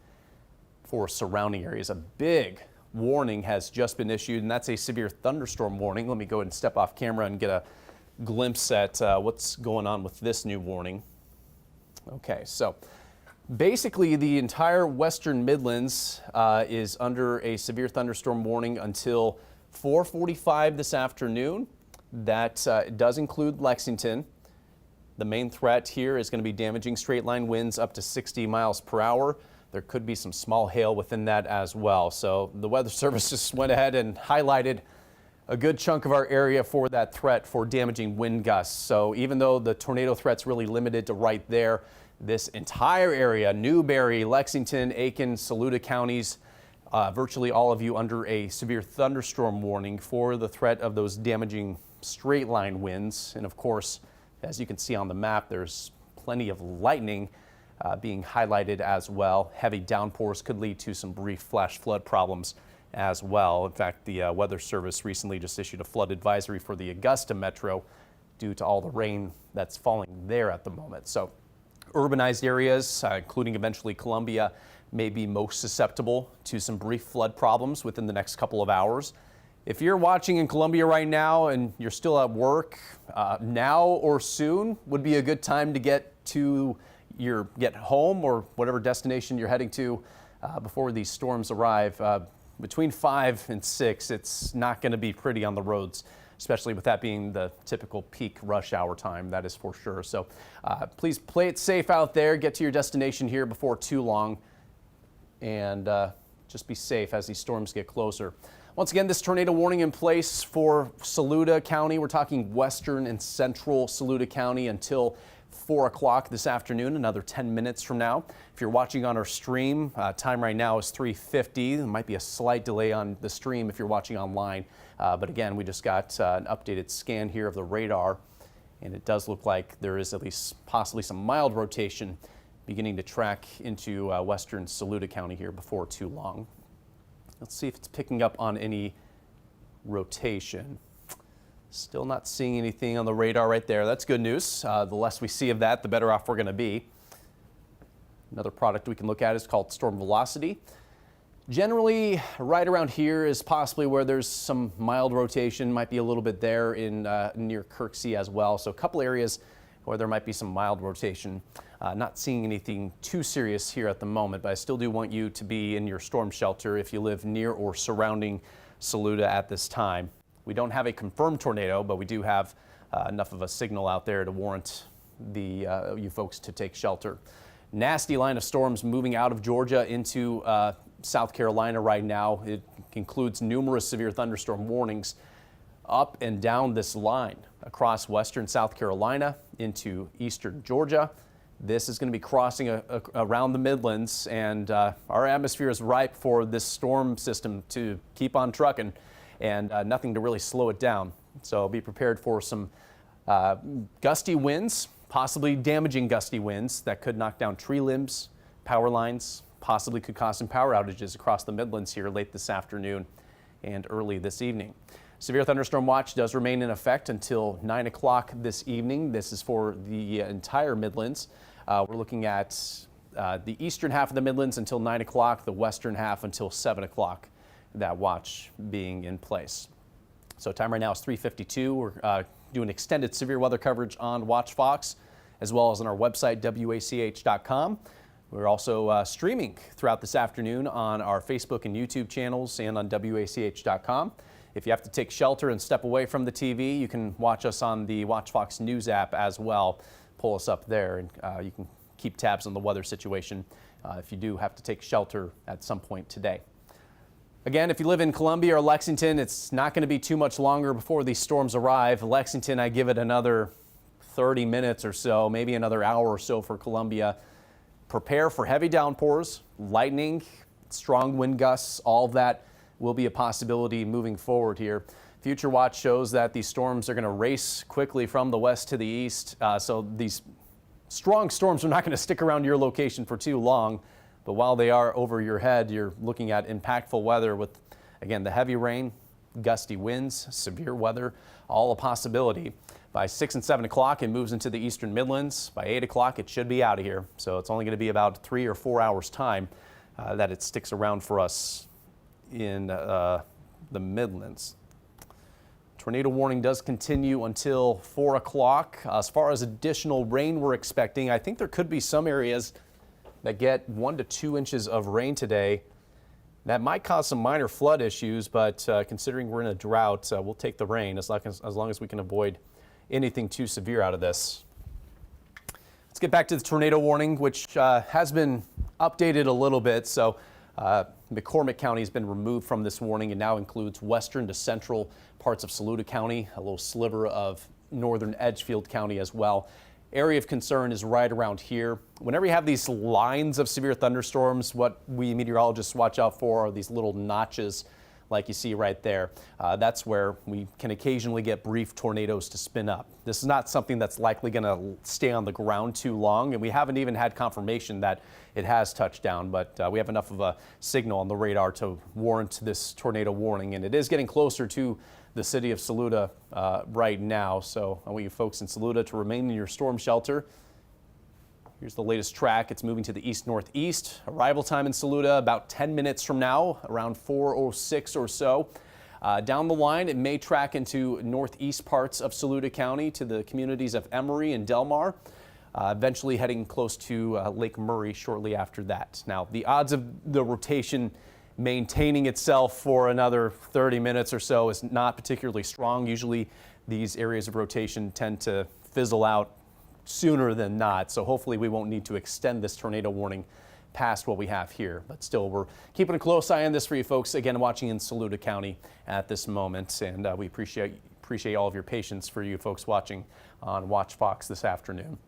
for surrounding areas. A big warning has just been issued, and that's a severe thunderstorm warning. Let me go ahead and step off camera and get a glimpse at what's going on with this new warning. Okay, so basically the entire western Midlands is under a severe thunderstorm warning until 4:45 this afternoon. That does include Lexington. The main threat here is going to be damaging straight line winds up to 60 miles per hour. There could be some small hail within that as well. So the Weather Service just went ahead and highlighted a good chunk of our area for that threat for damaging wind gusts. So even though the tornado threat's really limited to right there, this entire area, Newberry, Lexington, Aiken, Saluda counties, virtually all of you under a severe thunderstorm warning for the threat of those damaging straight line winds. And of course, as you can see on the map, there's plenty of lightning being highlighted as well. Heavy downpours could lead to some brief flash flood problems as well. In fact, the Weather Service recently just issued a flood advisory for the Augusta metro due to all the rain that's falling there at the moment. So urbanized areas, including eventually Columbia, may be most susceptible to some brief flood problems within the next couple of hours. If you're watching in Columbia right now and you're still at work, now or soon would be a good time to get home or whatever destination you're heading to before these storms arrive. Between 5 and 6, it's not going to be pretty on the roads, especially with that being the typical peak rush hour time, that is for sure. So please play it safe out there, get to your destination here before too long, and just be safe as these storms get closer. Once again, this tornado warning in place for Saluda County. We're talking western and central Saluda County until 4 o'clock this afternoon, another 10 minutes from now. If you're watching on our stream, time right now is 3:50. There might be a slight delay on the stream if you're watching online. But again, we just got an updated scan here of the radar, and it does look like there is at least possibly some mild rotation beginning to track into western Saluda County here before too long. Let's see if it's picking up on any rotation. Still not seeing anything on the radar right there. That's good news. The less we see of that, the better off we're going to be. Another product we can look at is called storm velocity. Generally, right around here is possibly where there's some mild rotation, might be a little bit there in near Kirksey as well. So a couple areas or there might be some mild rotation. Not seeing anything too serious here at the moment, but I still do want you to be in your storm shelter if you live near or surrounding Saluda at this time. We don't have a confirmed tornado, but we do have enough of a signal out there to warrant you folks to take shelter. Nasty line of storms moving out of Georgia into South Carolina right now. It includes numerous severe thunderstorm warnings up and down this line across western South Carolina into eastern Georgia. This is going to be crossing around the Midlands, and our atmosphere is ripe for this storm system to keep on trucking and nothing to really slow it down. So be prepared for some gusty winds, possibly damaging gusty winds that could knock down tree limbs, power lines, possibly could cause some power outages across the Midlands here late this afternoon and early this evening. Severe thunderstorm watch does remain in effect until 9 o'clock this evening. This is for the entire Midlands. We're looking at the eastern half of the Midlands until 9 o'clock, the western half until 7 o'clock, that watch being in place. So time right now is 3:52. We're doing extended severe weather coverage on Watch Fox, as well as on our website, wach.com. We're also streaming throughout this afternoon on our Facebook and YouTube channels and on wach.com. If you have to take shelter and step away from the TV, you can watch us on the Watch Fox News app as well. Pull us up there, and you can keep tabs on the weather situation if you do have to take shelter at some point today. Again, if you live in Columbia or Lexington, it's not going to be too much longer before these storms arrive. Lexington, I give it another 30 minutes or so, maybe another hour or so for Columbia. Prepare for heavy downpours, lightning, strong wind gusts. All of that will be a possibility moving forward here. Future watch shows that these storms are going to race quickly from the west to the east. So these strong storms are not going to stick around your location for too long. But while they are over your head, you're looking at impactful weather with, again, the heavy rain, gusty winds, severe weather, all a possibility. By 6 and 7 o'clock, it moves into the eastern Midlands. By 8 o'clock, it should be out of here. So it's only going to be about 3 or 4 hours time that it sticks around for us in the Midlands. Tornado warning does continue until 4 o'clock. As far as additional rain we're expecting, I think there could be some areas that get 1 to 2 inches of rain today. That might cause some minor flood issues, but considering we're in a drought, we'll take the rain as long as we can avoid anything too severe out of this. Let's get back to the tornado warning, which has been updated a little bit. So McCormick County has been removed from this warning and now includes western to central parts of Saluda County, a little sliver of northern Edgefield County as well. Area of concern is right around here. Whenever you have these lines of severe thunderstorms, what we meteorologists watch out for are these little notches like you see right there. That's where we can occasionally get brief tornadoes to spin up. This is not something that's likely going to stay on the ground too long, and we haven't even had confirmation that it has touched down, but we have enough of a signal on the radar to warrant this tornado warning, and it is getting closer to the city of Saluda right now. So I want you folks in Saluda to remain in your storm shelter. Here's the latest track. It's moving to the east-northeast. Arrival time in Saluda about 10 minutes from now, around 4:06 or so. Down the line, it may track into northeast parts of Saluda County to the communities of Emory and Delmar, eventually heading close to Lake Murray shortly after that. Now, the odds of the rotation maintaining itself for another 30 minutes or so is not particularly strong. Usually these areas of rotation tend to fizzle out sooner than not, so hopefully we won't need to extend this tornado warning past what we have here. But still, we're keeping a close eye on this for you folks, again, watching in Saluda County at this moment, and we appreciate all of your patience for you folks watching on Watch Fox this afternoon.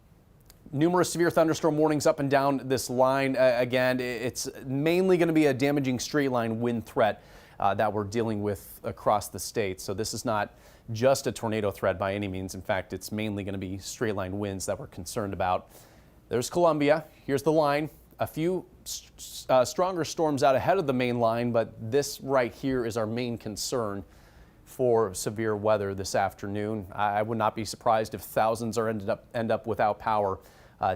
Numerous severe thunderstorm warnings up and down this line. Again, it's mainly going to be a damaging straight line wind threat that we're dealing with across the state. So this is not just a tornado threat by any means. In fact, it's mainly going to be straight line winds that we're concerned about. There's Columbia. Here's the line. A few stronger storms out ahead of the main line, but this right here is our main concern for severe weather this afternoon. I would not be surprised if thousands are end up without power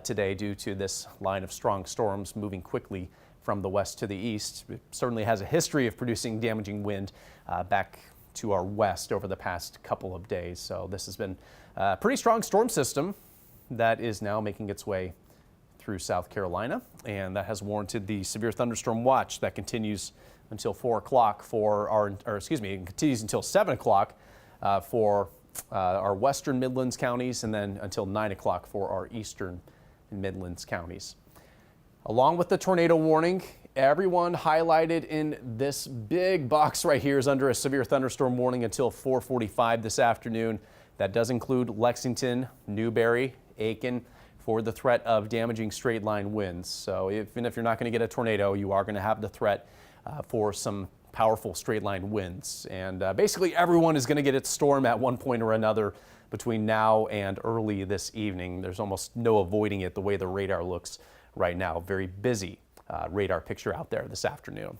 today due to this line of strong storms moving quickly from the west to the east. It certainly has a history of producing damaging wind back to our west over the past couple of days. So this has been a pretty strong storm system. that is now making its way through South Carolina, and that has warranted the severe thunderstorm watch that continues until 4 o'clock it continues until 7 o'clock for our western Midlands counties, and then until 9 o'clock for our eastern Midlands counties. Along with the tornado warning, everyone highlighted in this big box right here is under a severe thunderstorm warning until 4:45 this afternoon. That does include Lexington, Newberry, Aiken, for the threat of damaging straight line winds. So even if you're not going to get a tornado, you are going to have the threat for some powerful straight line winds. And basically everyone is going to get its storm at one point or another between now and early this evening. There's almost no avoiding it the way the radar looks right now. Very busy radar picture out there this afternoon.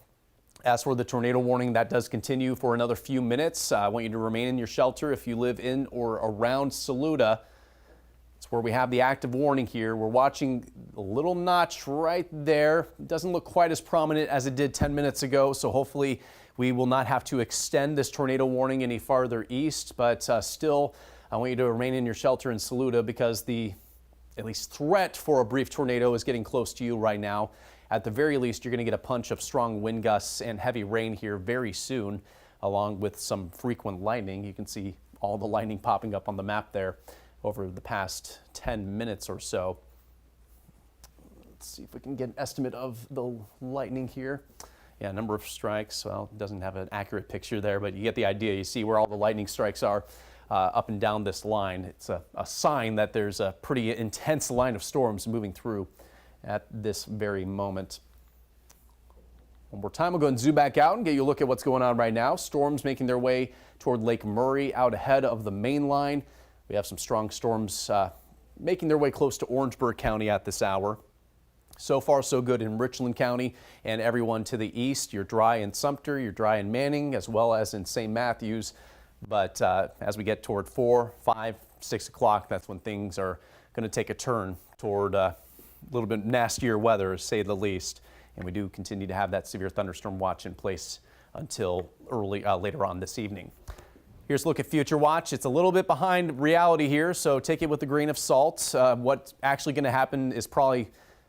As for the tornado warning, that does continue for another few minutes. I want you to remain in your shelter if you live in or around Saluda. It's where we have the active warning here. We're watching a little notch right there. It doesn't look quite as prominent as it did 10 minutes ago, so hopefully we will not have to extend this tornado warning any farther east, but still I want you to remain in your shelter in Saluda because the at least threat for a brief tornado is getting close to you right now. At the very least, you're going to get a punch of strong wind gusts and heavy rain here very soon, along with some frequent lightning. You can see all the lightning popping up on the map there over the past 10 minutes or so. Let's see if we can get an estimate of the lightning here. Yeah, number of strikes. Well, it doesn't have an accurate picture there, but you get the idea. You see where all the lightning strikes are up and down this line. It's a sign that there's a pretty intense line of storms moving through at this very moment. One more time, we'll go and zoom back out and get you a look at what's going on right now. Storms making their way toward Lake Murray out ahead of the main line. We have some strong storms making their way close to Orangeburg County at this hour. So far, so good in Richland County and everyone to the east. You're dry in Sumter, you're dry in Manning, as well as in St. Matthews. But as we get toward 4, 5, 6 o'clock, that's when things are going to take a turn toward a little bit nastier weather, to say the least. And we do continue to have that severe thunderstorm watch in place until later on this evening. Here's a look at Future Watch. It's a little bit behind reality here, so take it with a grain of salt. What's actually going to happen is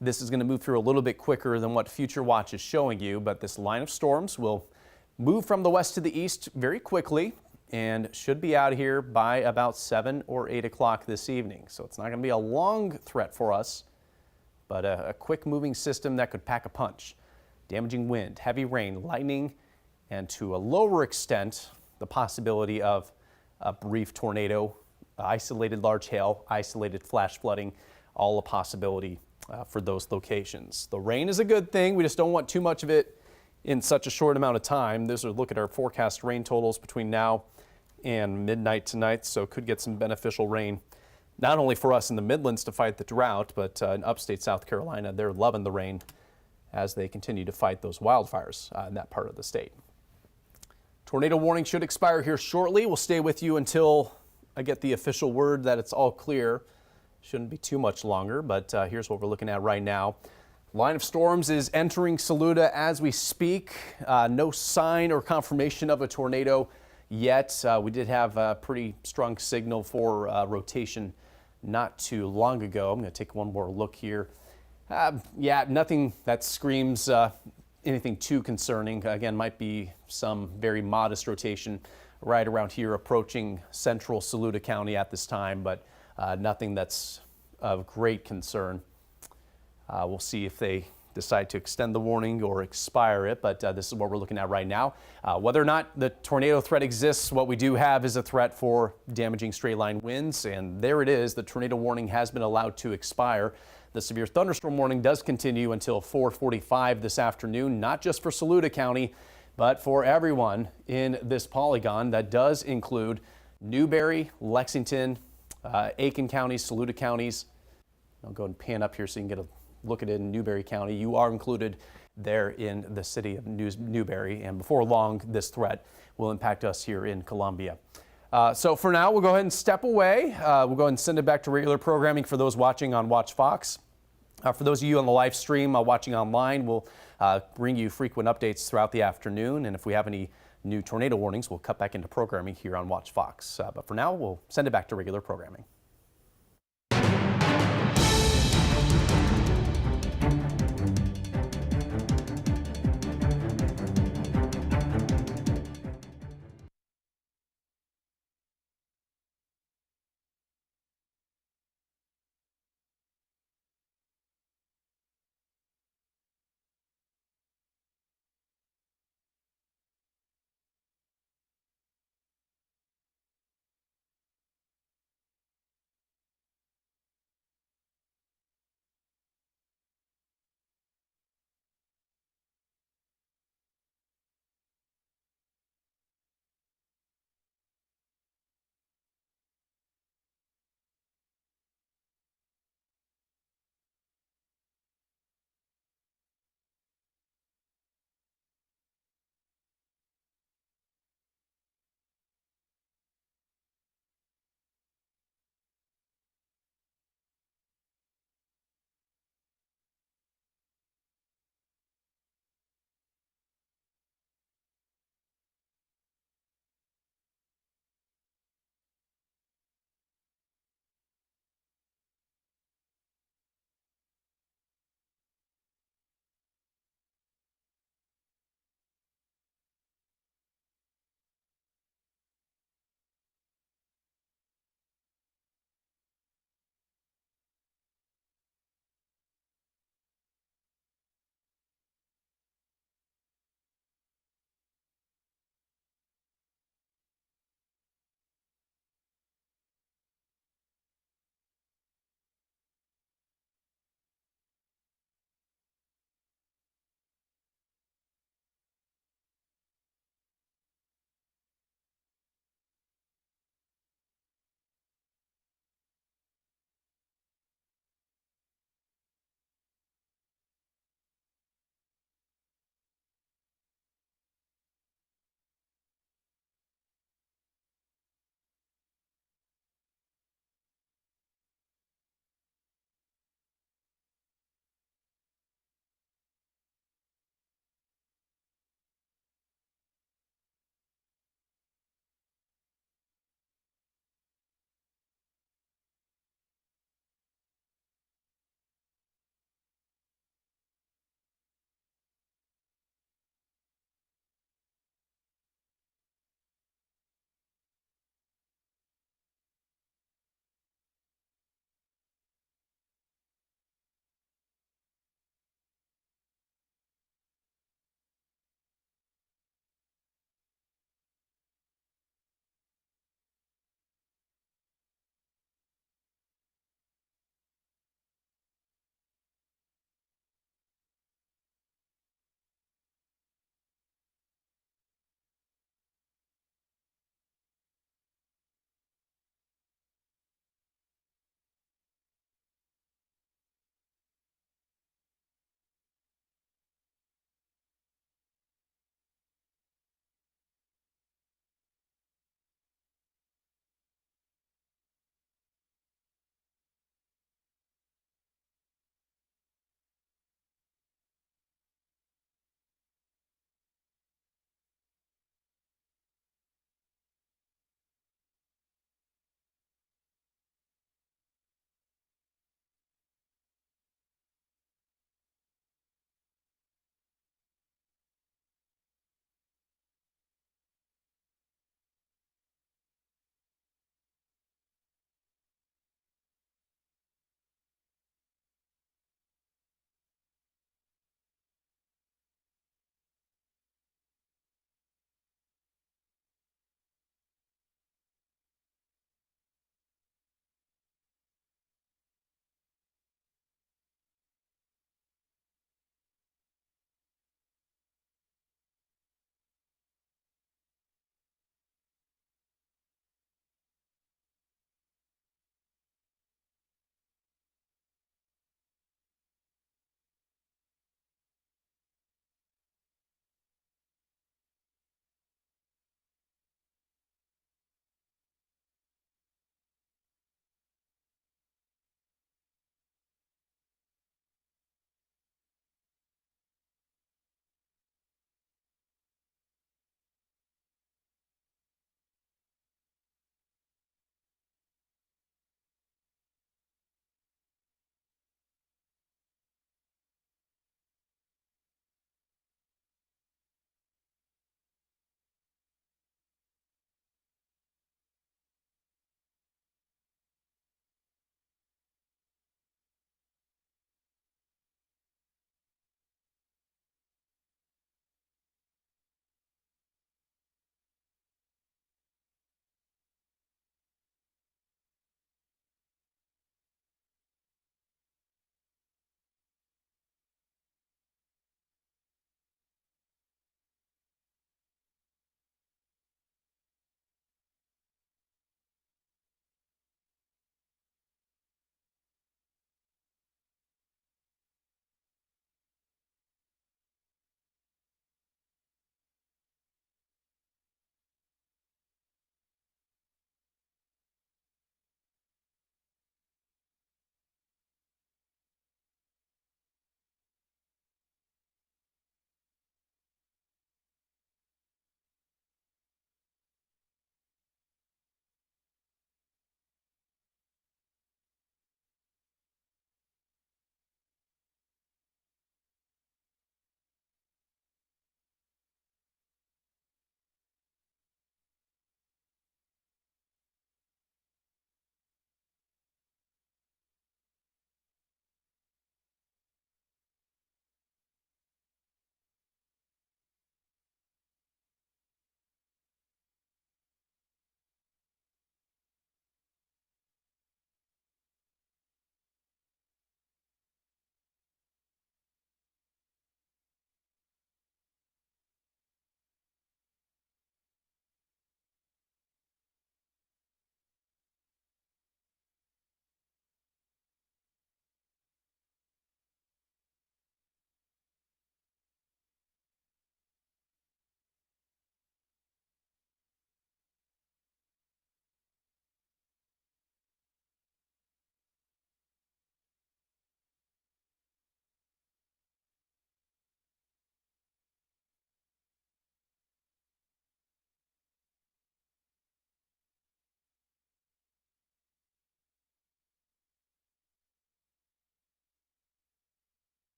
this is going to move through a little bit quicker than what Future Watch is showing you, but this line of storms will move from the west to the east very quickly and should be out of here by about 7 or 8 o'clock this evening. So it's not going to be a long threat for us, but a quick moving system that could pack a punch. Damaging wind, heavy rain, lightning, and to a lower extent, the possibility of a brief tornado, isolated large hail, isolated flash flooding, all a possibility for those locations. The rain is a good thing. We just don't want too much of it in such a short amount of time. This is a look at our forecast rain totals between now and midnight tonight, so could get some beneficial rain, not only for us in the Midlands to fight the drought, but in upstate South Carolina, they're loving the rain as they continue to fight those wildfires in that part of the state. Tornado warning should expire here shortly. We'll stay with you until I get the official word that it's all clear. Shouldn't be too much longer, but here's what we're looking at right now. Line of storms is entering Saluda as we speak. No sign or confirmation of a tornado yet. We did have a pretty strong signal for rotation not too long ago. I'm going to take one more look here. Yeah, nothing that screams anything too concerning. Again, might be some very modest rotation right around here approaching central Saluda County at this time, but nothing that's of great concern. We'll see if they decide to extend the warning or expire it, but this is what we're looking at right now. Whether or not the tornado threat exists, what we do have is a threat for damaging straight line winds, and there it is. The tornado warning has been allowed to expire. The severe thunderstorm warning does continue until 4:45 this afternoon, not just for Saluda County, but for everyone in this polygon. That does include Newberry, Lexington, Aiken counties, Saluda counties. I'll go and pan up here so you can get a look at it in Newberry County. You are included there in the city of Newberry, and before long, this threat will impact us here in Columbia. So for now, we'll go ahead and step away. We'll go ahead and send it back to regular programming for those watching on Watch Fox. For those of you on the live stream watching online, we'll bring you frequent updates throughout the afternoon, and if we have any new tornado warnings, we'll cut back into programming here on Watch Fox. But for now, we'll send it back to regular programming.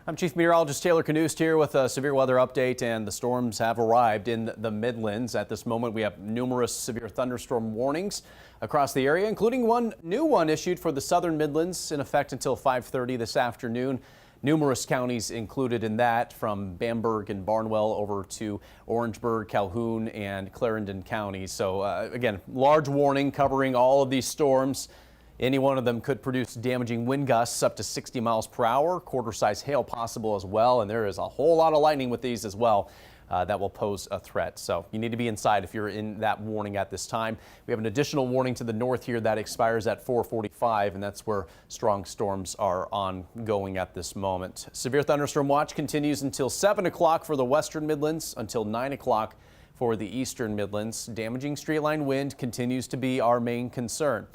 I'm Chief Meteorologist Taylor Kanost here with a severe weather update, and the storms have arrived in the Midlands. At this moment, we have numerous severe thunderstorm warnings across the area, including one new one issued for the southern Midlands in effect until 5:30 this afternoon. Numerous counties included in that, from Bamberg and Barnwell over to Orangeburg, Calhoun, and Clarendon counties. So again, large warning covering all of these storms. Any one of them could produce damaging wind gusts up to 60 miles per hour, quarter-size hail possible as well, and there is a whole lot of lightning with these as well. That will pose a threat. So you need to be inside if you're in that warning at this time. We have an additional warning to the north here that expires at 4:45, and that's where strong storms are ongoing at this moment. Severe thunderstorm watch continues until 7 o'clock for the western Midlands, until 9 o'clock for the eastern Midlands. Damaging straight line wind continues to be our main concern.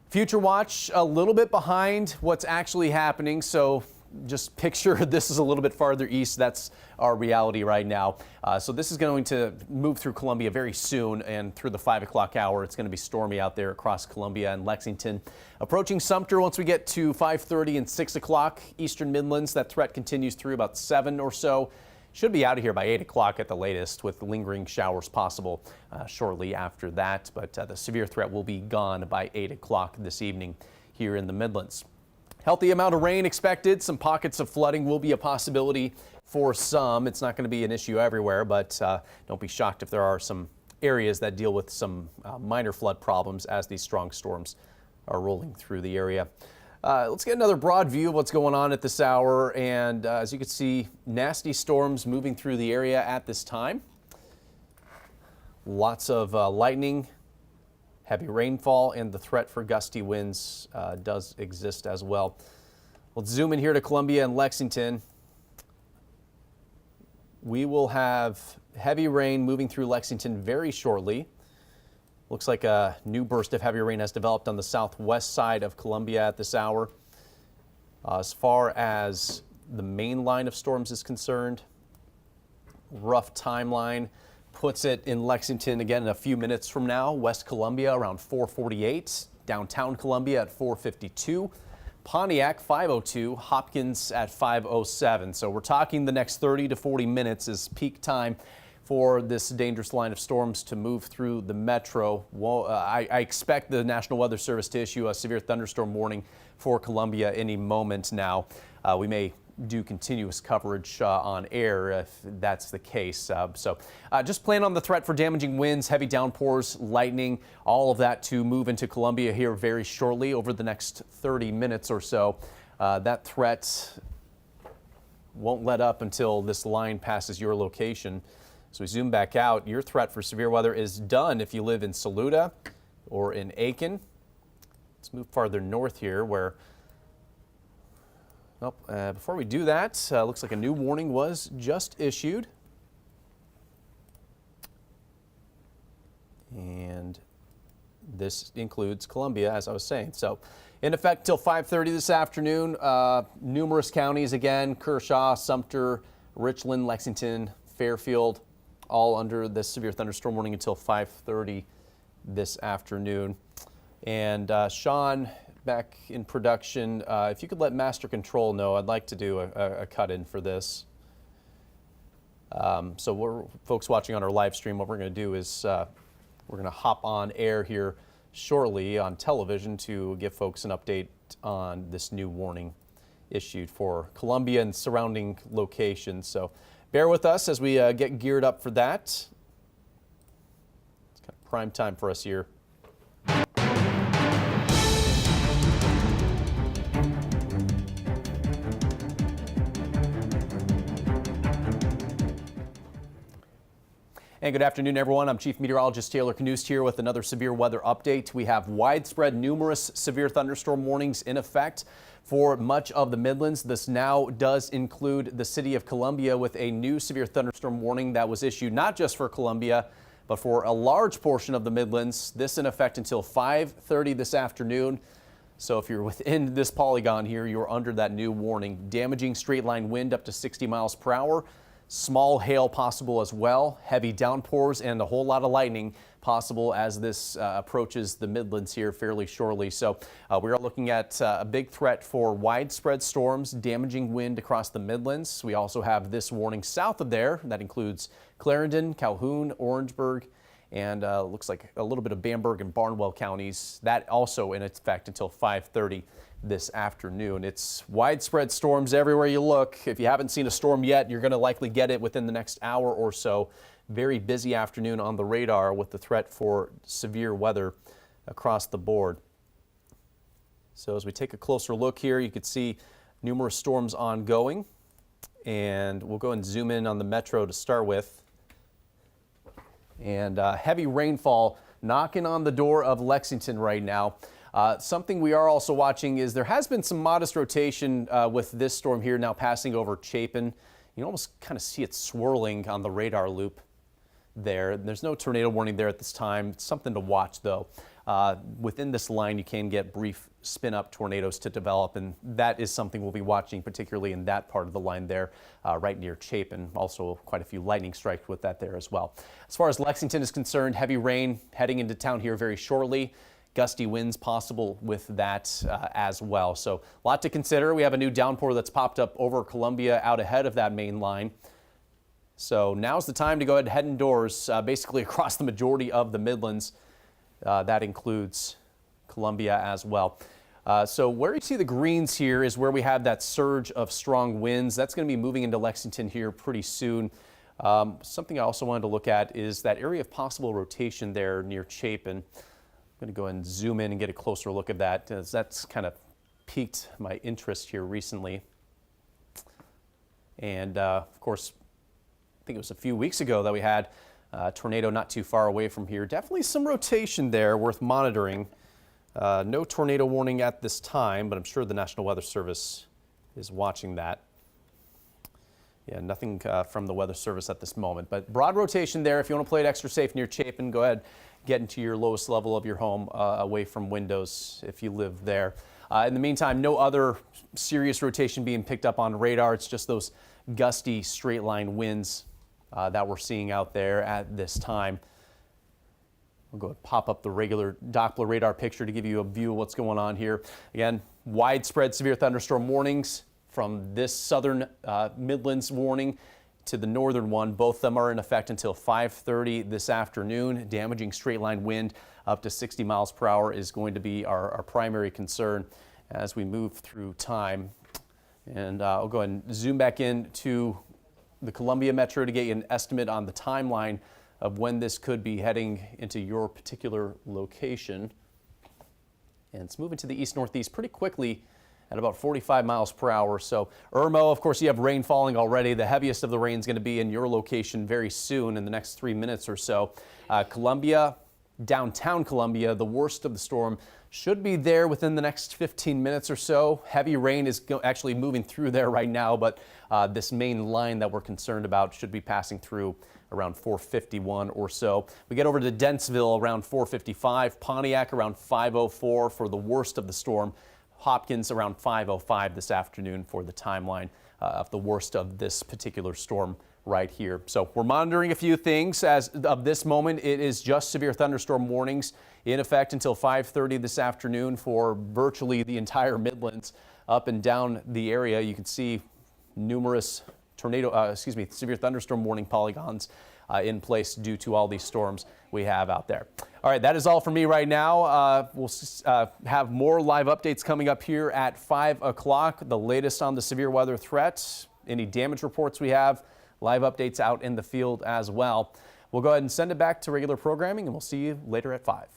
Future watch a little bit behind what's actually happening, so just picture this is a little bit farther east. That's our reality right now. So this is going to move through Columbia very soon, and through the 5 o'clock hour, it's going to be stormy out there across Columbia and Lexington. Approaching Sumter once we get to 5:30 and 6 o'clock. Eastern Midlands, that threat continues through about 7 or so. Should be out of here by 8 o'clock at the latest, with lingering showers possible shortly after that. But the severe threat will be gone by 8 o'clock this evening here in the Midlands. Healthy amount of rain expected. Some pockets of flooding will be a possibility for some. It's not going to be an issue everywhere, but don't be shocked if there are some areas that deal with some minor flood problems as these strong storms are rolling through the area. Let's get another broad view of what's going on at this hour. And as you can see, nasty storms moving through the area at this time. Lots of lightning, heavy rainfall, and the threat for gusty winds does exist as well. Let's zoom in here to Columbia and Lexington. We will have heavy rain moving through Lexington very shortly. Looks like a new burst of heavy rain has developed on the southwest side of Columbia at this hour. As far as the main line of storms is concerned, rough timeline puts it in Lexington again in a few minutes from now. West Columbia around 4:48, downtown Columbia at 4:52, Pontiac 5:02, Hopkins at 5:07. So we're talking the next 30 to 40 minutes is peak time for this dangerous line of storms to move through the metro. I expect the National Weather Service to issue a severe thunderstorm warning for Columbia any moment now. We may do continuous coverage on air if that's the case. Just plan on the threat for damaging winds, heavy downpours, lightning, all of that to move into Columbia here very shortly over the next 30 minutes or so. That threat won't let up until this line passes your location. So we zoom back out. Your threat for severe weather is done if you live in Saluda or in Aiken. Let's move farther north here where, before we do that, looks like a new warning was just issued. And this includes Columbia, as I was saying. So in effect till 5:30 this afternoon, numerous counties again, Kershaw, Sumter, Richland, Lexington, Fairfield, all under this severe thunderstorm warning until 5:30 this afternoon. And Sean, back in production, if you could let Master Control know, I'd like to do a cut-in for this. Folks watching on our live stream, what we're going to do is we're going to hop on air here shortly on television to give folks an update on this new warning issued for Columbia and surrounding locations. So bear with us as we get geared up for that. It's kind of prime time for us here. And good afternoon, everyone. I'm Chief Meteorologist Taylor Kanost here with another severe weather update. We have widespread numerous severe thunderstorm warnings in effect for much of the Midlands. This now does include the city of Columbia with a new severe thunderstorm warning that was issued not just for Columbia, but for a large portion of the Midlands. This in effect until 5:30 this afternoon. So if you're within this polygon here, you're under that new warning. Damaging straight line wind up to 60 miles per hour. Small hail possible as well, heavy downpours and a whole lot of lightning possible as this approaches the Midlands here fairly shortly. So we are looking at a big threat for widespread storms, damaging wind across the Midlands. We also have this warning south of there. That includes Clarendon, Calhoun, Orangeburg, and looks like a little bit of Bamberg and Barnwell counties. That also in effect until 5:30 this afternoon. It's widespread storms everywhere you look. If you haven't seen a storm yet, you're going to likely get it within the next hour or so. Very busy afternoon on the radar with the threat for severe weather across the board. So as we take a closer look here, you can see numerous storms ongoing, and we'll go and zoom in on the metro to start with. And heavy rainfall knocking on the door of Lexington right now. Something we are also watching is there has been some modest rotation with this storm here now passing over Chapin. You can almost kind of see it swirling on the radar loop there. There's no tornado warning there at this time. It's something to watch though. Within this line you can get brief spin up tornadoes to develop, and that is something we'll be watching, particularly in that part of the line there right near Chapin. Also quite a few lightning strikes with that there as well. As far as Lexington is concerned, heavy rain heading into town here very shortly. Gusty winds possible with that as well. So a lot to consider. We have a new downpour that's popped up over Columbia out ahead of that main line. So now's the time to go ahead and head indoors, basically across the majority of the Midlands. That includes Columbia as well. So where you see the greens here is where we have that surge of strong winds. That's going to be moving into Lexington here pretty soon. Something I also wanted to look at is that area of possible rotation there near Chapin. I'm going to go ahead and zoom in and get a closer look at that, as that's kind of piqued my interest here recently. And of course, I think it was a few weeks ago that we had a tornado not too far away from here. Definitely some rotation there worth monitoring. No tornado warning at this time, but I'm sure the National Weather Service is watching that. Yeah, nothing from the Weather Service at this moment, but broad rotation there. If you want to play it extra safe near Chapin, go ahead, get into your lowest level of your home away from windows if you live there. In the meantime, no other serious rotation being picked up on radar. It's just those gusty straight line winds that we're seeing out there at this time. We'll go ahead and pop up the regular Doppler radar picture to give you a view of what's going on here. Again, widespread severe thunderstorm warnings from this southern Midlands warning to the northern one. Both of them are in effect until 5:30 this afternoon. Damaging straight line wind up to 60 miles per hour is going to be our primary concern as we move through time. And I'll go ahead and zoom back in to the Columbia Metro to get you an estimate on the timeline of when this could be heading into your particular location. And it's moving to the east-northeast pretty quickly at about 45 miles per hour. So Irma, of course, you have rain falling already. The heaviest of the rain is going to be in your location very soon in the next 3 minutes or so. Columbia, downtown Columbia, the worst of the storm should be there within the next 15 minutes or so. Heavy rain is actually moving through there right now, but this main line that we're concerned about should be passing through around 4:51 or so. We get over to Dentsville around 4:55, Pontiac around 5:04 for the worst of the storm. Hopkins around 5:05 this afternoon for the timeline of the worst of this particular storm right here. So we're monitoring a few things. As of this moment, it is just severe thunderstorm warnings in effect until 5:30 this afternoon for virtually the entire Midlands up and down the area. You can see numerous severe thunderstorm warning polygons in place due to all these storms we have out there. All right, that is all for me right now. We'll have more live updates coming up here at 5 o'clock. The latest on the severe weather threat, any damage reports we have, live updates out in the field as well. We'll go ahead and send it back to regular programming, and we'll see you later at 5.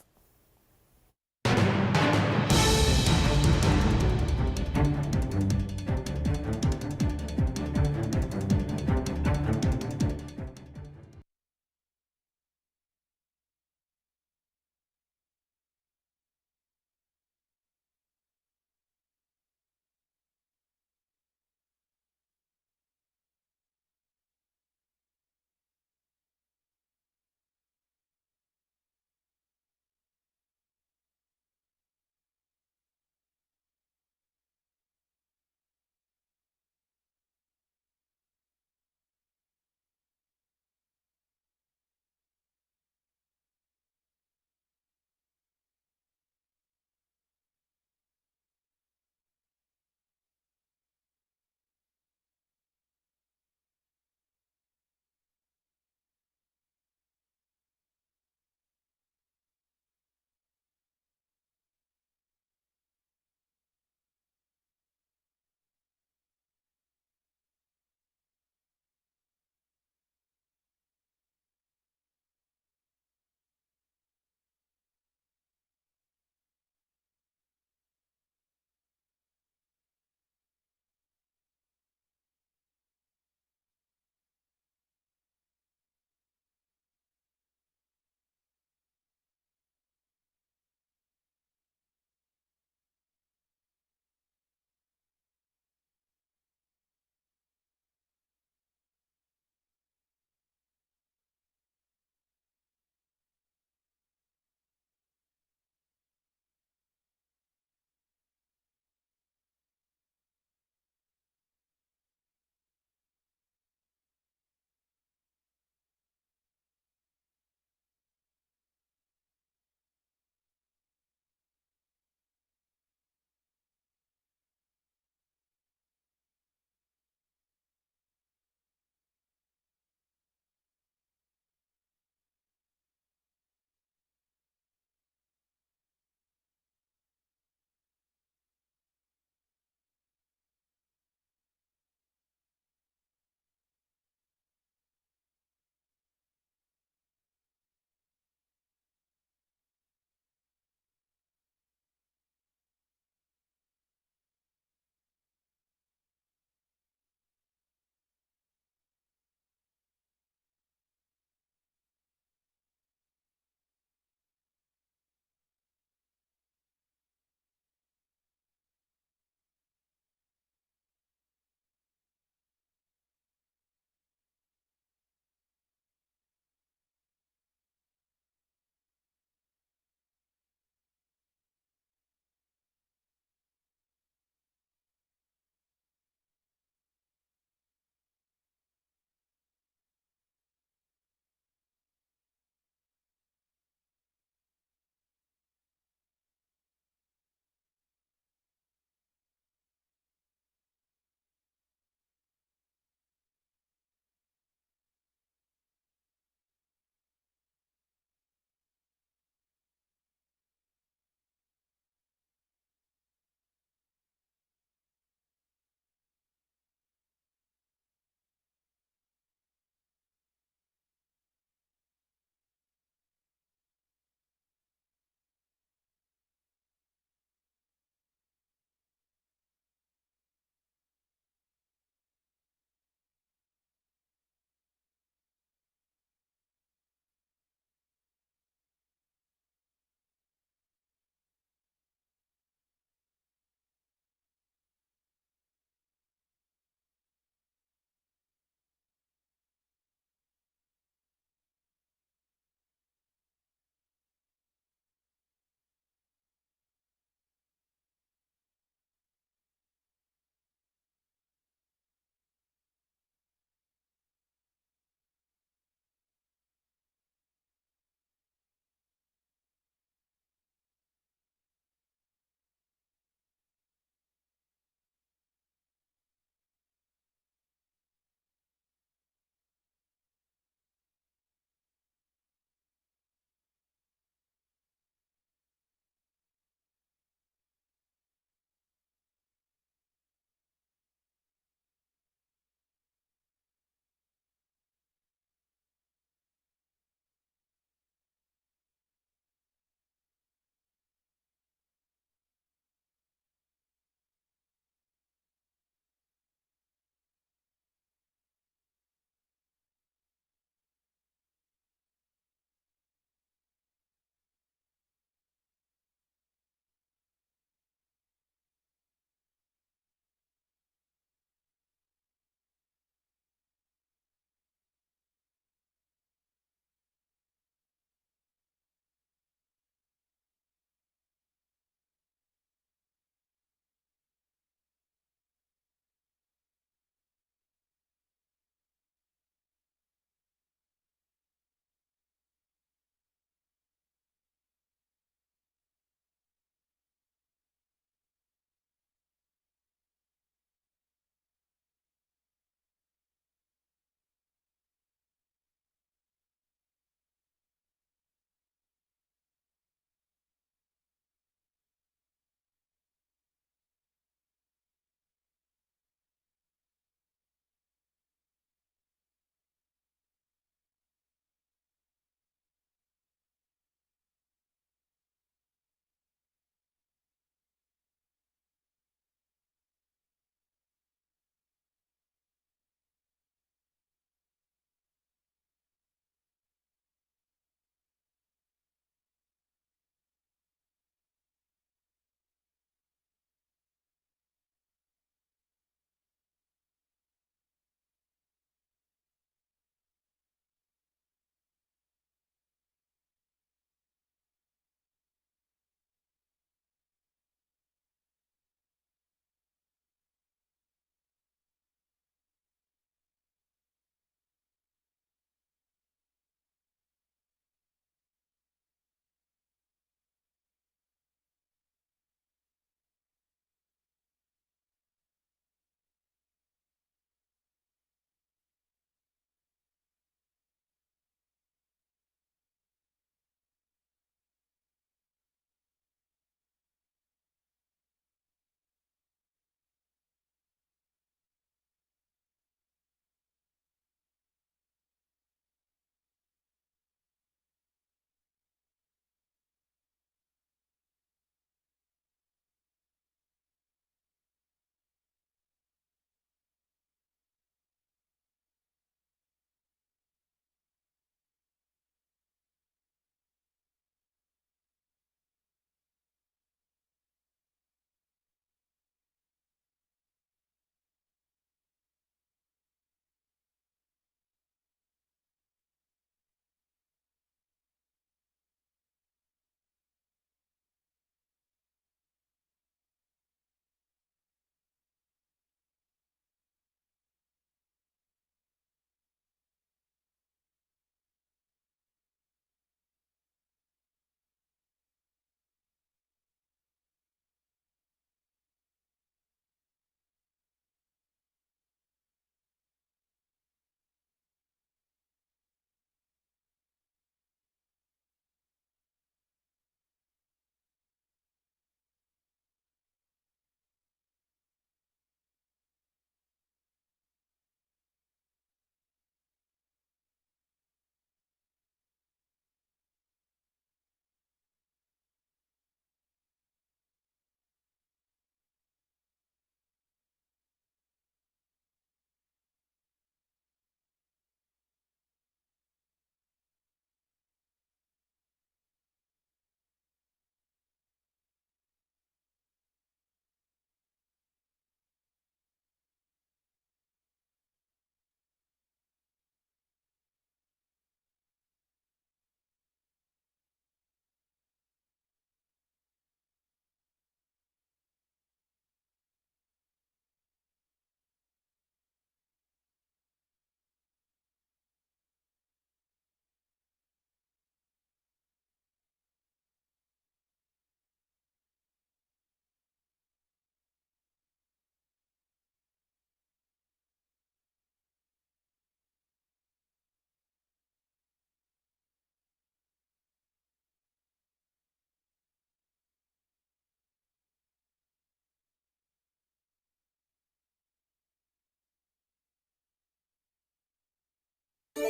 I'm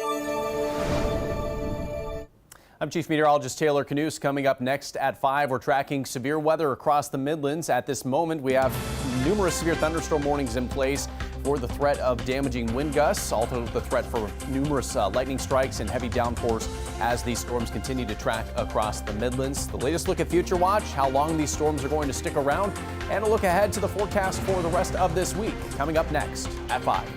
Chief Meteorologist Taylor Kanost. Coming up next at 5, we're tracking severe weather across the Midlands. At this moment, we have numerous severe thunderstorm warnings in place for the threat of damaging wind gusts, also the threat for numerous lightning strikes and heavy downpours as these storms continue to track across the Midlands. The latest look at Future Watch, how long these storms are going to stick around, and a look ahead to the forecast for the rest of this week. Coming up next at 5.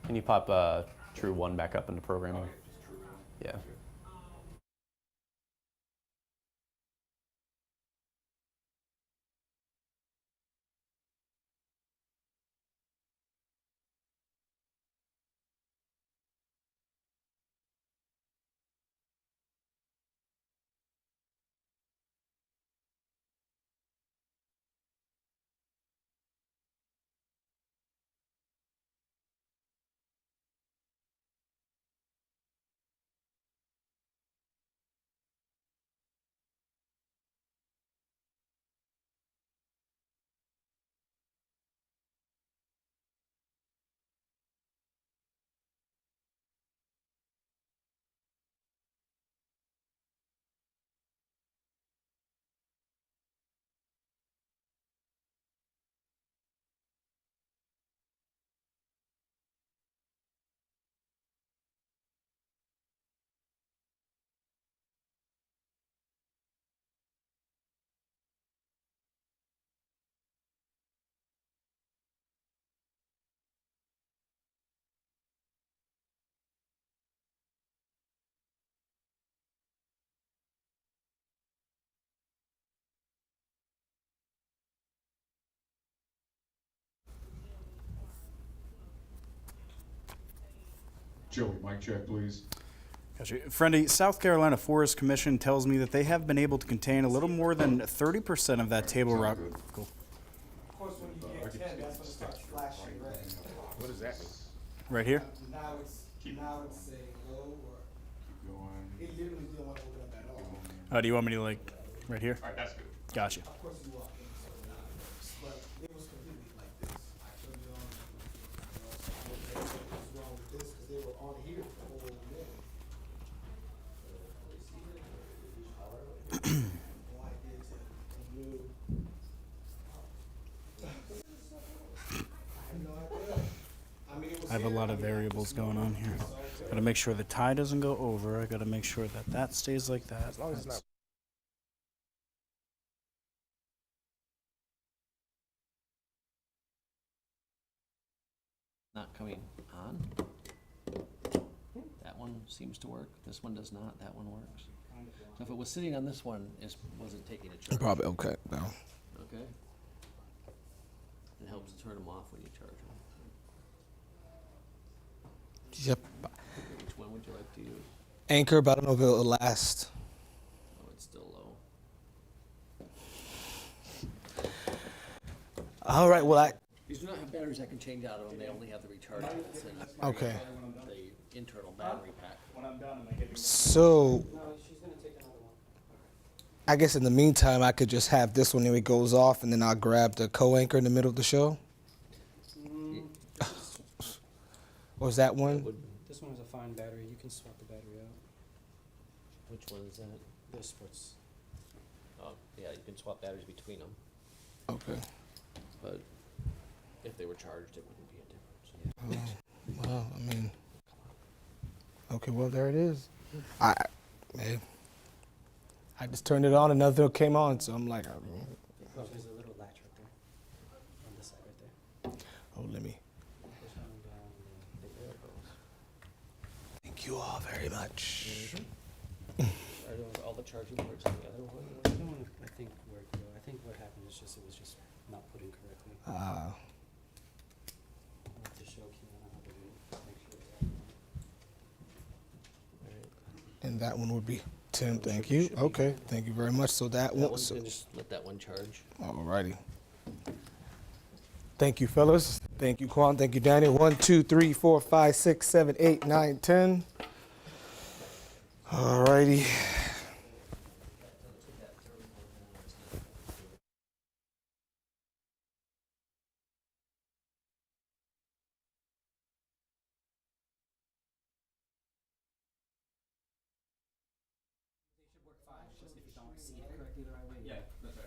Can you pop True 1 back up into programming? Yeah. Joey, mic check, please. Gotcha. Friendly, South Carolina Forest Commission tells me that they have been able to contain a little more than 30% of that table rock. Cool. Of course, when you get 10, that's when it starts flashing red. What does that mean? Right here? Now it's saying low, or Keep going. it literally didn't want to open up at all. Oh, do you want me to like right here? All right, that's good. Gotcha. Of course, you walk in, so now it works. But it was completely like this. I turned it on. What's wrong with this? Because they were on here the whole day. All I did is move. I have no idea. I mean, it was I have a lot of variables going on here. Gotta make sure the tie doesn't go over. I gotta make sure that that stays like that. As long as it's not. Not coming on. That one seems to work. This one does not. That one works. So if it was sitting on this one, it wasn't taking a charge. Probably okay. No. Okay. It helps turn them off when you charge them. Yep. Which one would you like to use? Anchor, but I don't know if it'll last. Oh, it's still low. All right. Well, These do not have batteries I can change out of them. They only have the recharge that's in it. okay. The internal battery pack. So, I guess in the meantime, I could just have this one and it goes off, and then I'll grab the co-anchor in the middle of the show. Or is that one? This one is a fine battery. You can swap the battery out. Which one is that? This puts. Oh, yeah, you can swap batteries between them. Okay. But if they were charged, it wouldn't be a difference. Well, I mean. Okay. Well, there it is. Man, I just turned it on and nothing came on, so I'm like, There's a little latch right there. On this side right there. oh, let me. Push one down and then there it goes. Thank you all very much. Are those all the charging ports on the other one? The other one, I think, worked though. I think what happened is just it was just not putting correctly. I'll have to show Keelan how to do it. Make sure it's And that one would be Tim. Thank you. Okay. Thank you very much. So that That one. one, So, can just let that one charge. alrighty. Thank you, fellas. Thank you, Quan. Thank you, Daniel. 1, 2, 3, 4, 5, 6, 7, 8, 9, 10. All righty. Just if you don't see it correctly the right way. Yeah, that's right.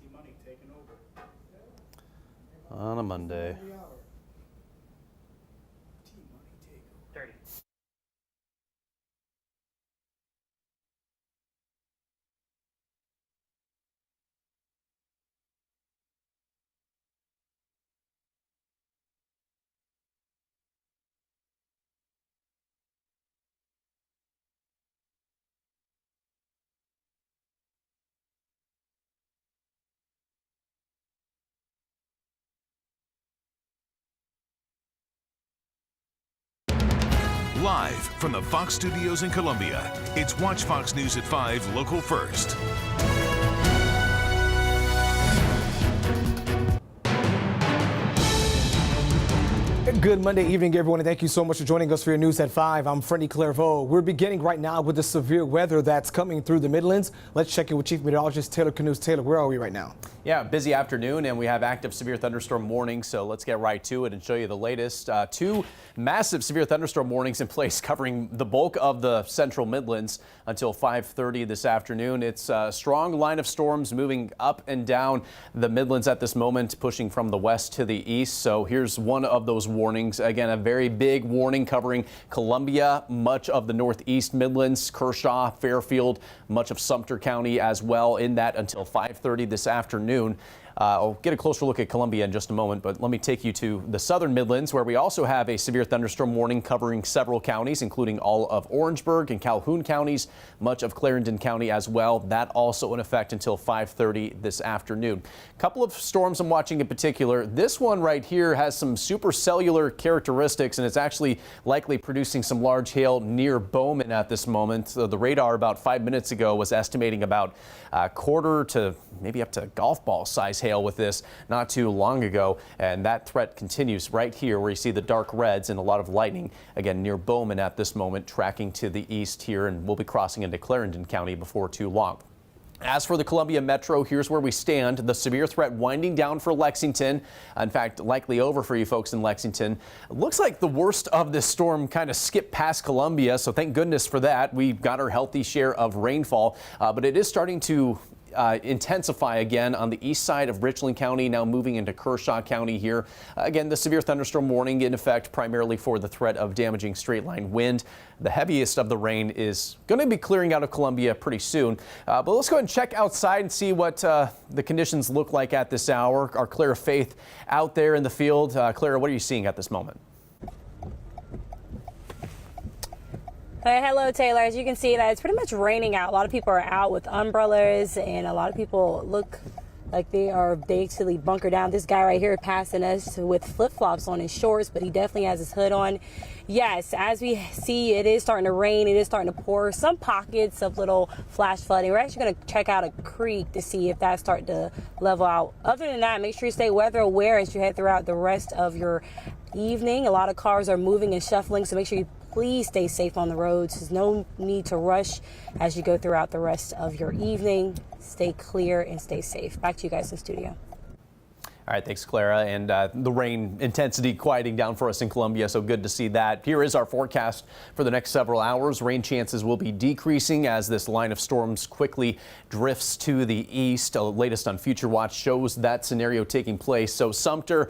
T-Money taking over. On a Monday. T-Money taking over. 30. Live from the Fox Studios in Columbia, it's Watch Fox News at 5 Local First. Good Monday evening, everyone, and thank you so much for joining us for your news at 5. I'm Freddie Clairvaux. We're beginning right now with the severe weather that's coming through the Midlands. Let's check in with Chief Meteorologist Taylor Kanost. Taylor, where are we right now? Yeah, busy afternoon, and we have active severe thunderstorm warnings, so let's get right to it and show you the latest. Two massive severe thunderstorm warnings in place covering the bulk of the central Midlands until 5:30 this afternoon. It's a strong line of storms moving up and down the Midlands at this moment, pushing from the west to the east. So here's one of those warnings. Again, a very big warning covering Columbia, much of the northeast Midlands, Kershaw, Fairfield, much of Sumter County as well, in that until 5:30 this afternoon. I'll get a closer look at Columbia in just a moment, but let me take you to the southern Midlands, where we also have a severe thunderstorm warning covering several counties, including all of Orangeburg and Calhoun counties, much of Clarendon County as well. That also in effect until 5:30 this afternoon. A couple of storms I'm watching in particular. This one right here has some supercellular characteristics, and it's actually likely producing some large hail near Bowman at this moment. So the radar about 5 minutes ago was estimating about a quarter to maybe up to golf ball size hail with this not too long ago, and that threat continues right here where you see the dark reds and a lot of lightning again near Bowman at this moment, tracking to the east here, and we'll be crossing into Clarendon County before too long. As for the Columbia Metro, here's where we stand. The severe threat winding down for Lexington. In fact, likely over for you folks in Lexington. It looks like the worst of this storm kind of skipped past Columbia, so thank goodness for that. We've got our healthy share of rainfall, but it is starting to intensify again on the east side of Richland County, now moving into Kershaw County here. Again, the severe thunderstorm warning in effect primarily for the threat of damaging straight line wind. The heaviest of the rain is going to be clearing out of Columbia pretty soon. But let's go ahead and check outside and see what the conditions look like at this hour. Our Clara Faith out there in the field. Clara, what are you seeing at this moment? Hello, Taylor. As you can see, that it's pretty much raining out. A lot of people are out with umbrellas, and a lot of people look like they are basically bunkered down. This guy right here passing us with flip-flops on his shorts, but he definitely has his hood on. Yes, as we see, it is starting to rain. It is starting to pour. Some pockets of little flash flooding. We're actually going to check out a creek to see if that's starting to level out. Other than that, make sure you stay weather aware as you head throughout the rest of your evening. A lot of cars are moving and shuffling, so make sure you please stay safe on the roads. There's no need to rush as you go throughout the rest of your evening. Stay clear and stay safe. Back to you guys in the studio. All right, thanks, Clara. And the rain intensity quieting down for us in Columbia, so good to see that. Here is our forecast for the next several hours. Rain chances will be decreasing as this line of storms quickly drifts to the east. The latest on Future Watch shows that scenario taking place. So Sumter,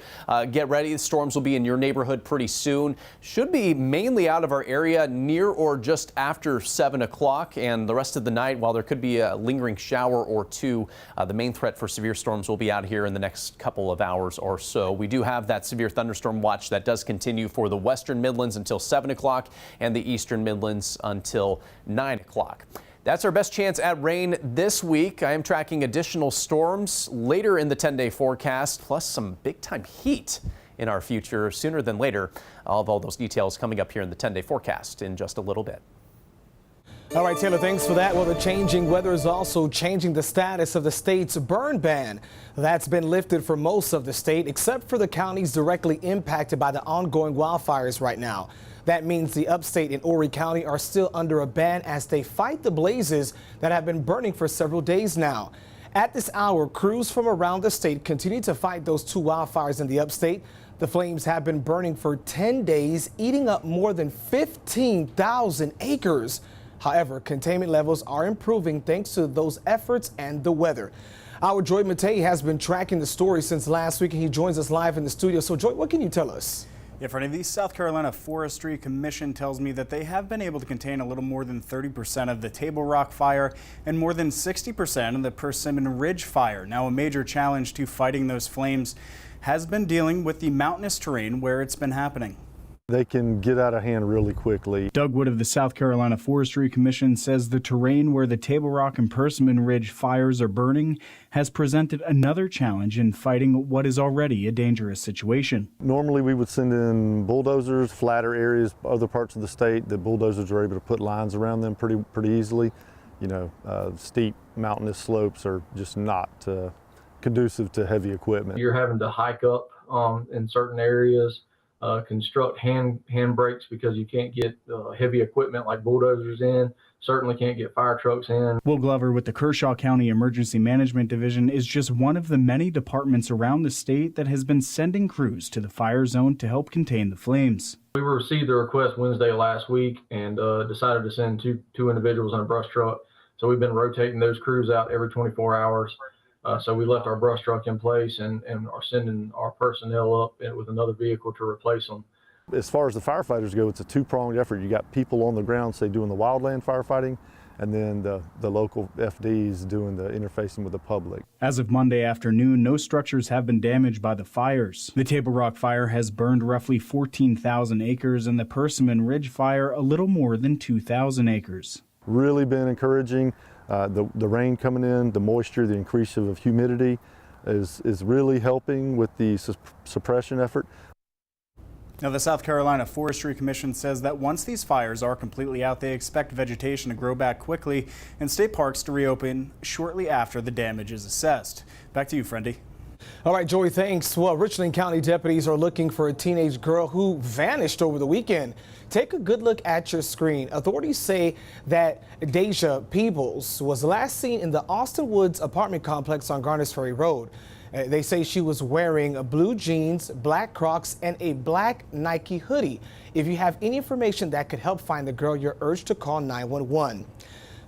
get ready. The storms will be in your neighborhood pretty soon. Should be mainly out of our area near or just after 7 o'clock. And the rest of the night, while there could be a lingering shower or two, the main threat for severe storms will be out here in the next couple of hours or so. We do have that severe thunderstorm watch that does continue for the western Midlands until 7 o'clock and the eastern Midlands until 9 o'clock. That's our best chance at rain this week. I am tracking additional storms later in the 10-day forecast, plus some big-time heat in our future sooner than later. All of those details coming up here in the 10-day forecast in just a little bit. All right, Taylor, thanks for that. Well, the changing weather is also changing the status of the state's burn ban. That's been lifted for most of the state, except for the counties directly impacted by the ongoing wildfires right now. That means the upstate and Horry County are still under a ban as they fight the blazes that have been burning for several days now. At this hour, crews from around the state continue to fight those two wildfires in the upstate. The flames have been burning for 10 days, eating up more than 15,000 acres. However, containment levels are improving thanks to those efforts and the weather. Our Joy Matei has been tracking the story since last week, and he joins us live in the studio. So, Joy, what can you tell us? Yeah, Freddie, the South Carolina Forestry Commission tells me that they have been able to contain a little more than 30% of the Table Rock fire and more than 60% of the Persimmon Ridge fire. Now, a major challenge to fighting those flames has been dealing with the mountainous terrain where it's been happening. They can get out of hand really quickly. Doug Wood of the South Carolina Forestry Commission says the terrain where the Table Rock and Persimmon Ridge fires are burning has presented another challenge in fighting what is already a dangerous situation. Normally we would send in bulldozers, flatter areas, other parts of the state. The bulldozers are able to put lines around them pretty easily. You know, steep mountainous slopes are just not conducive to heavy equipment. You're having to hike up in certain areas. construct hand brakes because you can't get heavy equipment like bulldozers in. Certainly can't get fire trucks in. Will Glover with the Kershaw County Emergency Management Division is just one of the many departments around the state that has been sending crews to the fire zone to help contain the flames. We received the request Wednesday last week and decided to send two individuals in a brush truck. So we've been rotating those crews out every 24 hours. So we left our brush truck in place and are sending our personnel up with another vehicle to replace them. As far as the firefighters go, it's a two-pronged effort. You got people on the ground, say, doing the wildland firefighting, and then the local FDs doing the interfacing with the public. As of Monday afternoon, no structures have been damaged by the fires. The Table Rock fire has burned roughly 14,000 acres and the Persimmon Ridge fire a little more than 2,000 acres. Really been encouraging. The rain coming in, the moisture, the increase of humidity is really helping with the suppression effort. Now, the South Carolina Forestry Commission says that once these fires are completely out, they expect vegetation to grow back quickly and state parks to reopen shortly after the damage is assessed. Back to you, Friendy. All right, Joey, thanks. Well, Richland County deputies are looking for a teenage girl who vanished over the weekend. Take a good look at your screen. Authorities say that Deja Peebles was last seen in the Austin Woods apartment complex on Garners Ferry Road. They say she was wearing blue jeans, black Crocs, and a black Nike hoodie. If you have any information that could help find the girl, you're urged to call 911.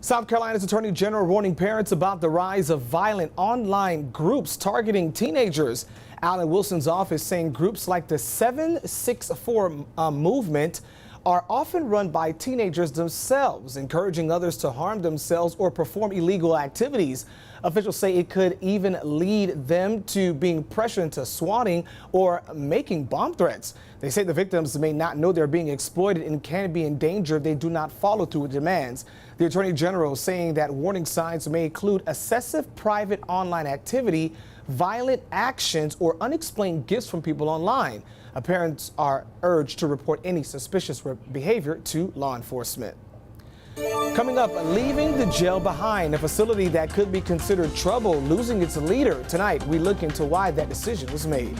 South Carolina's Attorney General warning parents about the rise of violent online groups targeting teenagers. Alan Wilson's office saying groups like the 764 movement are often run by teenagers themselves, encouraging others to harm themselves or perform illegal activities. Officials say it could even lead them to being pressured into swatting or making bomb threats. They say the victims may not know they're being exploited and can be in danger if they do not follow through with demands. The Attorney General saying that warning signs may include excessive private online activity, violent actions, or unexplained gifts from people online. Parents are urged to report any suspicious behavior to law enforcement. Coming up, leaving the jail behind, a facility that could be considered trouble, losing its leader. Tonight, we look into why that decision was made.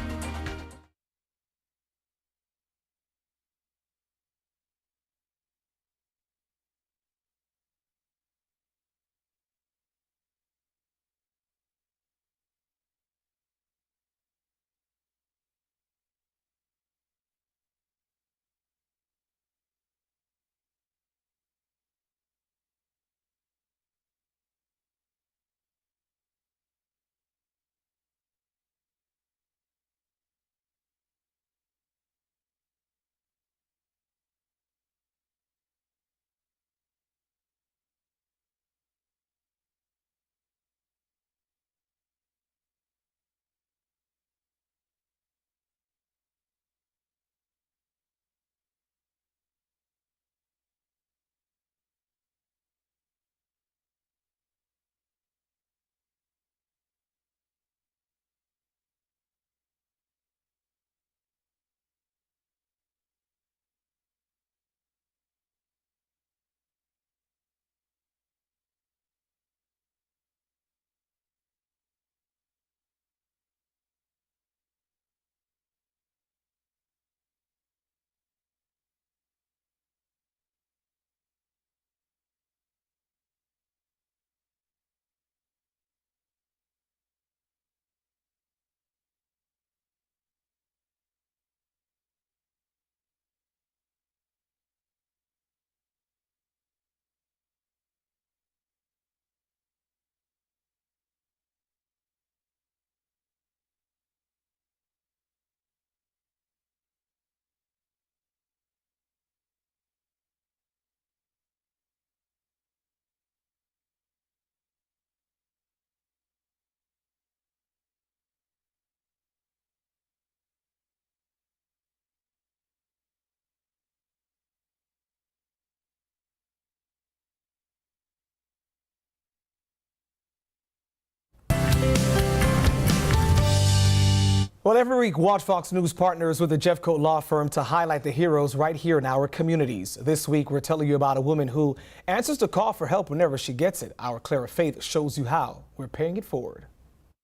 Well, every week, Watch Fox News partners with the Jeffcoat Law Firm to highlight the heroes right here in our communities. This week, we're telling you about a woman who answers the call for help whenever she gets it. Our Clara Faith shows you how. We're paying it forward.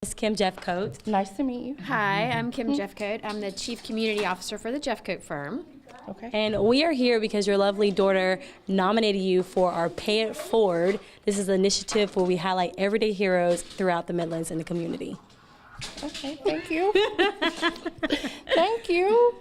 It's Kim Jeffcoat. Nice to meet you. Hi, I'm Kim Jeffcoat. I'm the Chief Community Officer for the Jeffcoat firm. Okay. And we are here because your lovely daughter nominated you for our Pay It Forward. This is an initiative where we highlight everyday heroes throughout the Midlands and the community. Okay, thank you. Thank you.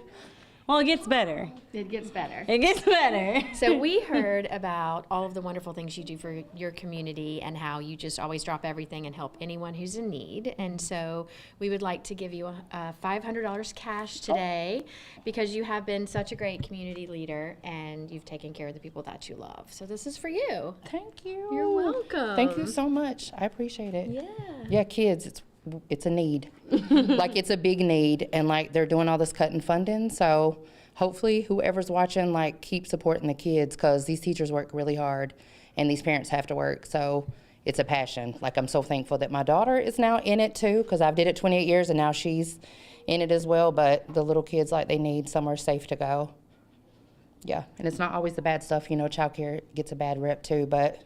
Well, it gets better. It gets better. It gets better. So we heard about all of the wonderful things you do for your community and how you just always drop everything and help anyone who's in need. And so we would like to give you a $500 cash today because you have been such a great community leader and you've taken care of the people that you love. So this is for you. Thank you. You're welcome. Thank you so much. I appreciate it. Yeah. Yeah, kids, it's a need. Like, it's a big need, and like they're doing all this cutting funding, so hopefully whoever's watching, like, keep supporting the kids, because these teachers work really hard and these parents have to work, so it's a passion. Like, I'm so thankful that my daughter is now in it too, because I've did it 28 years and now she's in it as well, but the little kids, like, they need somewhere safe to go. Yeah, and it's not always the bad stuff, you know, childcare gets a bad rep too, but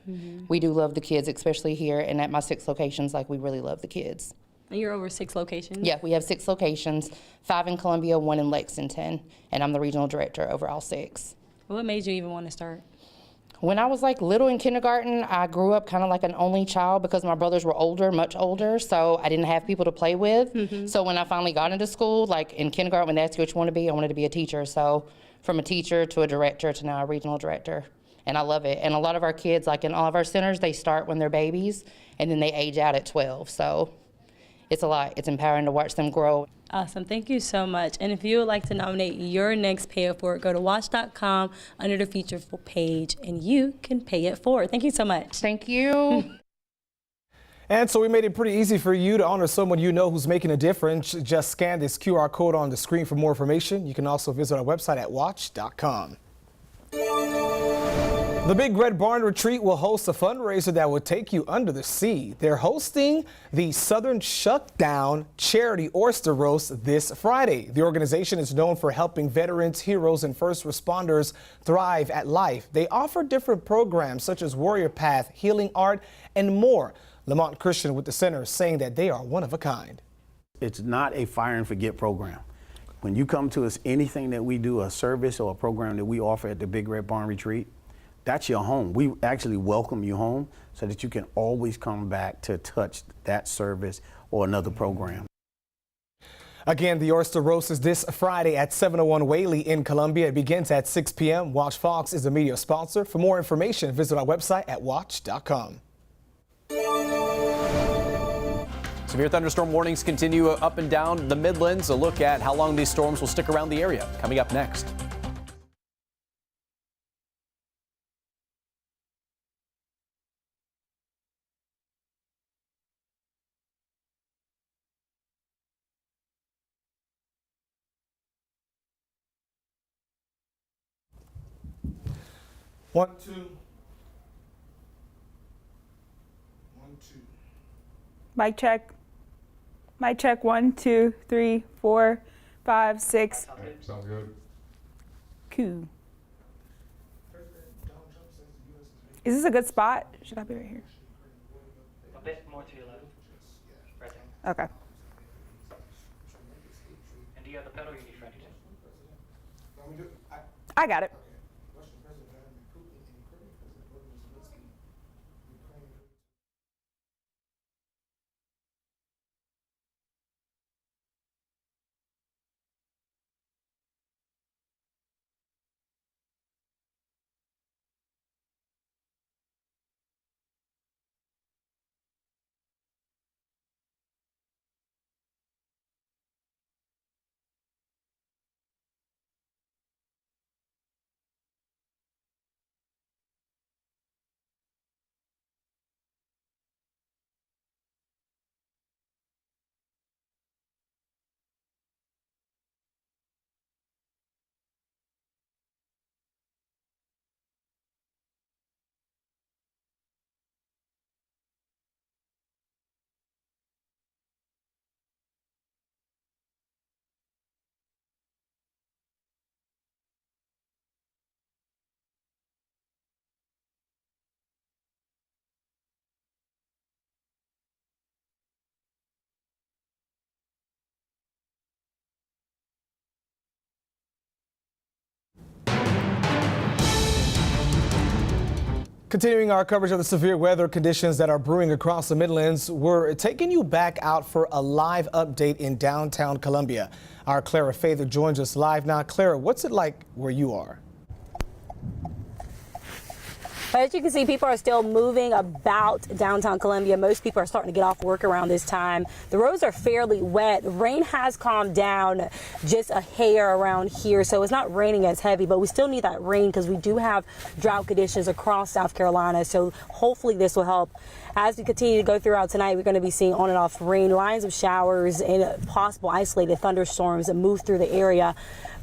we do love the kids, especially here, and at my 6 locations, like, we really love the kids. And you're over 6 locations? Yeah, we have 6 locations, 5 in Columbia, 1 in Lexington, and I'm the regional director over all 6. What made you even want to start? When I was like little in kindergarten, I grew up kind of like an only child because my brothers were older, much older, so I didn't have people to play with. So when I finally got into school, like in kindergarten, when they asked you what you want to be, I wanted to be a teacher. So from a teacher to a director to now a regional director, and I love it. And a lot of our kids, like in all of our centers, they start when they're babies, and then they age out at 12, so it's a lot. It's empowering to watch them grow. Awesome. Thank you so much. And if you would like to nominate your next Pay It Forward, go to watch.com under the feature page, and you can pay it forward. Thank you so much. Thank you. And so we made it pretty easy for you to honor someone you know who's making a difference. Just scan this QR code on the screen for more information. You can also visit our website at watch.com. The Big Red Barn Retreat will host a fundraiser that will take you under the sea. They're hosting the Southern Shutdown Charity Oyster Roast this Friday. The organization is known for helping veterans, heroes, and first responders thrive at life. They offer different programs such as Warrior Path, Healing Art, and more. Lamont Christian with the center saying that they are one of a kind. It's not a fire and forget program. When you come to us, anything that we do, a service or a program that we offer at the Big Red Barn Retreat, that's your home. We actually welcome you home so that you can always come back to touch that service or another program. Again, the Oyster Roast is this Friday at 701 Whaley in Columbia. It begins at 6 p.m. Watch Fox is a media sponsor. For more information, visit our website at watch.com. Severe thunderstorm warnings continue up and down the Midlands. A look at how long these storms will stick around the area coming up next. One, two. 1, 2. Mic check. Mic check. 1, 2, 3, 4, 5, 6. Sound good? Cool. Is this a good spot? Should I be right here? A bit more to your left. Right there. Okay. And do you have the pedal you need ready? I got it. Continuing our coverage of the severe weather conditions that are brewing across the Midlands, we're taking you back out for a live update in downtown Columbia. Our Clara Faith joins us live now. Clara, what's it like where you are? As you can see, people are still moving about downtown Columbia. Most people are starting to get off work around this time. The roads are fairly wet. Rain has calmed down just a hair around here, so it's not raining as heavy, but we still need that rain because we do have drought conditions across South Carolina, so hopefully this will help. As we continue to go throughout tonight, we're going to be seeing on and off rain, lines of showers, and possible isolated thunderstorms that move through the area.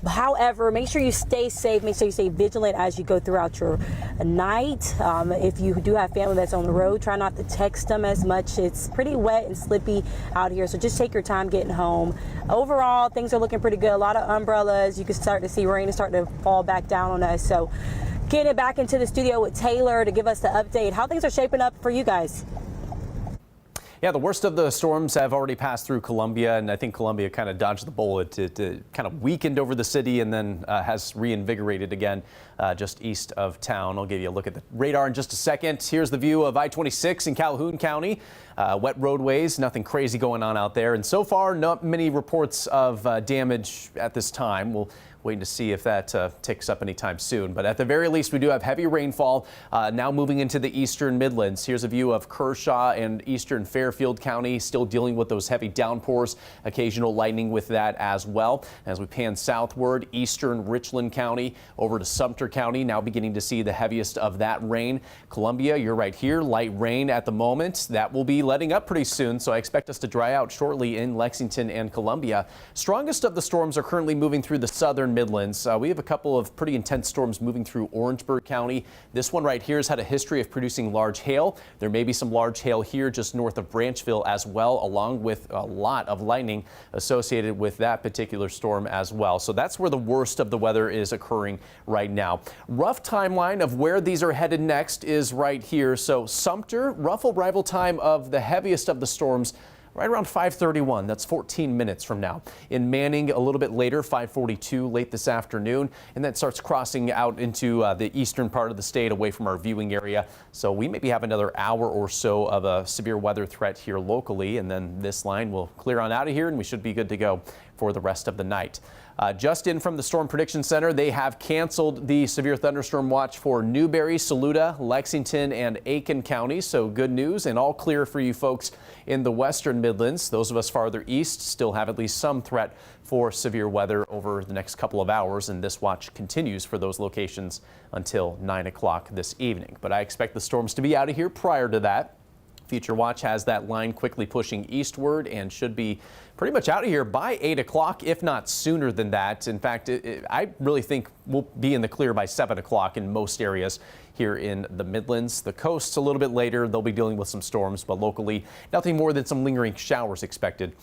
However, make sure you stay safe, make sure you stay vigilant as you go throughout your night. If you do have family that's on the road, try not to text them as much. It's pretty wet and slippy out here, so just take your time getting home. Overall, things are looking pretty good. A lot of umbrellas. You can start to see rain start to fall back down on us. So getting it back into the studio with Taylor to give us the update. How things are shaping up for you guys? Yeah, the worst of the storms have already passed through Columbia, and I think Columbia kind of dodged the bullet. It kind of weakened over the city and then has reinvigorated again just east of town. I'll give you a look at the radar in just a second. Here's the view of I-26 in Calhoun County. Wet roadways, nothing crazy going on out there. And so far, not many reports of damage at this time. We'll waiting to see if that ticks up anytime soon. But at the very least, we do have heavy rainfall now moving into the eastern Midlands. Here's a view of Kershaw and eastern Fairfield County, still dealing with those heavy downpours, occasional lightning with that as well. As we pan southward, eastern Richland County over to Sumter County, now beginning to see the heaviest of that rain. Columbia, you're right here, light rain at the moment. That will be letting up pretty soon, so I expect us to dry out shortly in Lexington and Columbia. Strongest of the storms are currently moving through the southern Midlands. We have a couple of pretty intense storms moving through Orangeburg County. This one right here has had a history of producing large hail. There may be some large hail here just north of Branchville as well, along with a lot of lightning associated with that particular storm as well. So that's where the worst of the weather is occurring right now. Rough timeline of where these are headed next is right here. So Sumter, rough arrival time of the heaviest of the storms right around 5:31. That's 14 minutes from now. In Manning, a little bit later, 5:42 late this afternoon, and that starts crossing out into the eastern part of the state away from our viewing area. So we maybe have another hour or so of a severe weather threat here locally, and then this line will clear on out of here and we should be good to go for the rest of the night. Just in from the Storm Prediction Center, they have canceled the severe thunderstorm watch for Newberry, Saluda, Lexington, and Aiken counties. So good news and all clear for you folks in the western Midlands. Those of us farther east still have at least some threat for severe weather over the next couple of hours, and this watch continues for those locations until 9 o'clock this evening. But I expect the storms to be out of here prior to that. Future watch has that line quickly pushing eastward and should be pretty much out of here by 8 o'clock, if not sooner than that. In fact, I really think we'll be in the clear by 7 o'clock in most areas here in the Midlands. The coasts a little bit later, they'll be dealing with some storms, but locally nothing more than some lingering showers expected